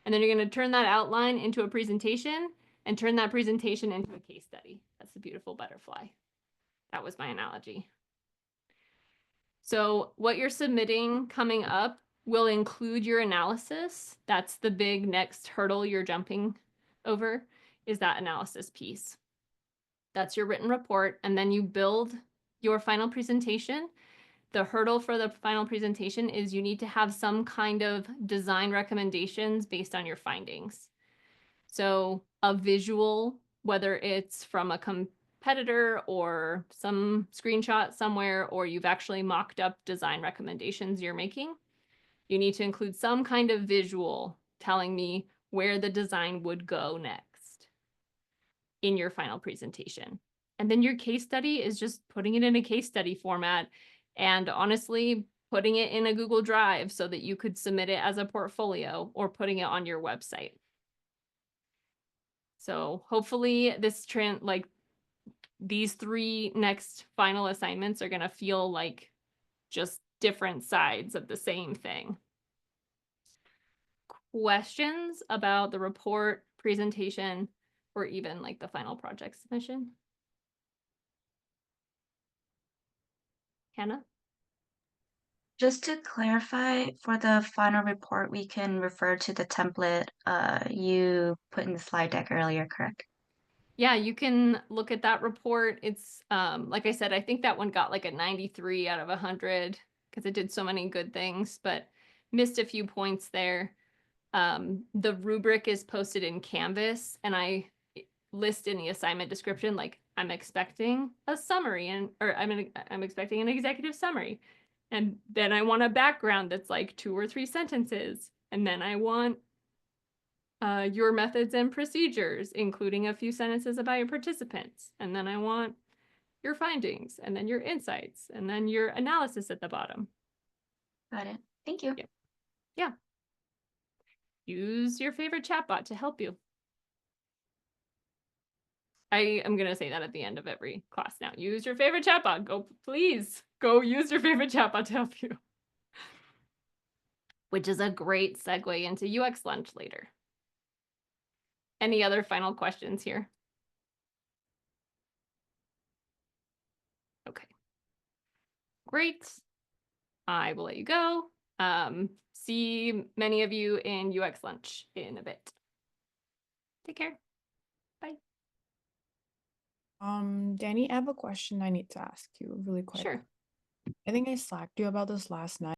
C: and then you're going to turn that outline into a presentation and turn that presentation into a case study. That's the beautiful butterfly. That was my analogy. So what you're submitting coming up will include your analysis. That's the big next hurdle you're jumping over, is that analysis piece. That's your written report, and then you build your final presentation. The hurdle for the final presentation is you need to have some kind of design recommendations based on your findings. So a visual, whether it's from a competitor or some screenshot somewhere, or you've actually mocked up design recommendations you're making, you need to include some kind of visual telling me where the design would go next in your final presentation. And then your case study is just putting it in a case study format and honestly putting it in a Google Drive so that you could submit it as a portfolio or putting it on your website. So hopefully this trend, like these 3 next final assignments are going to feel like just different sides of the same thing. Questions about the report, presentation, or even like the final project submission? Hannah?
D: Just to clarify, for the final report, we can refer to the template you put in the slide deck earlier, correct?
C: Yeah, you can look at that report. It's like I said, I think that one got like a 93 out of 100 because it did so many good things, but missed a few points there. The rubric is posted in Canvas, and I list in the assignment description like I'm expecting a summary or I'm expecting an executive summary. And then I want a background that's like 2 or 3 sentences. And then I want your methods and procedures, including a few sentences about your participants. And then I want your findings, and then your insights, and then your analysis at the bottom.
D: Got it. Thank you.
C: Yeah. Use your favorite chatbot to help you. I am going to say that at the end of every class now. Use your favorite chatbot. Go, please, go use your favorite chatbot to help you. Which is a great segue into UX lunch later. Any other final questions here? Okay. Great. I will let you go. See many of you in UX lunch in a bit. Take care. Bye.
F: Danny, I have a question I need to ask you really quick.
C: Sure.
F: I think I slacked you about this last night.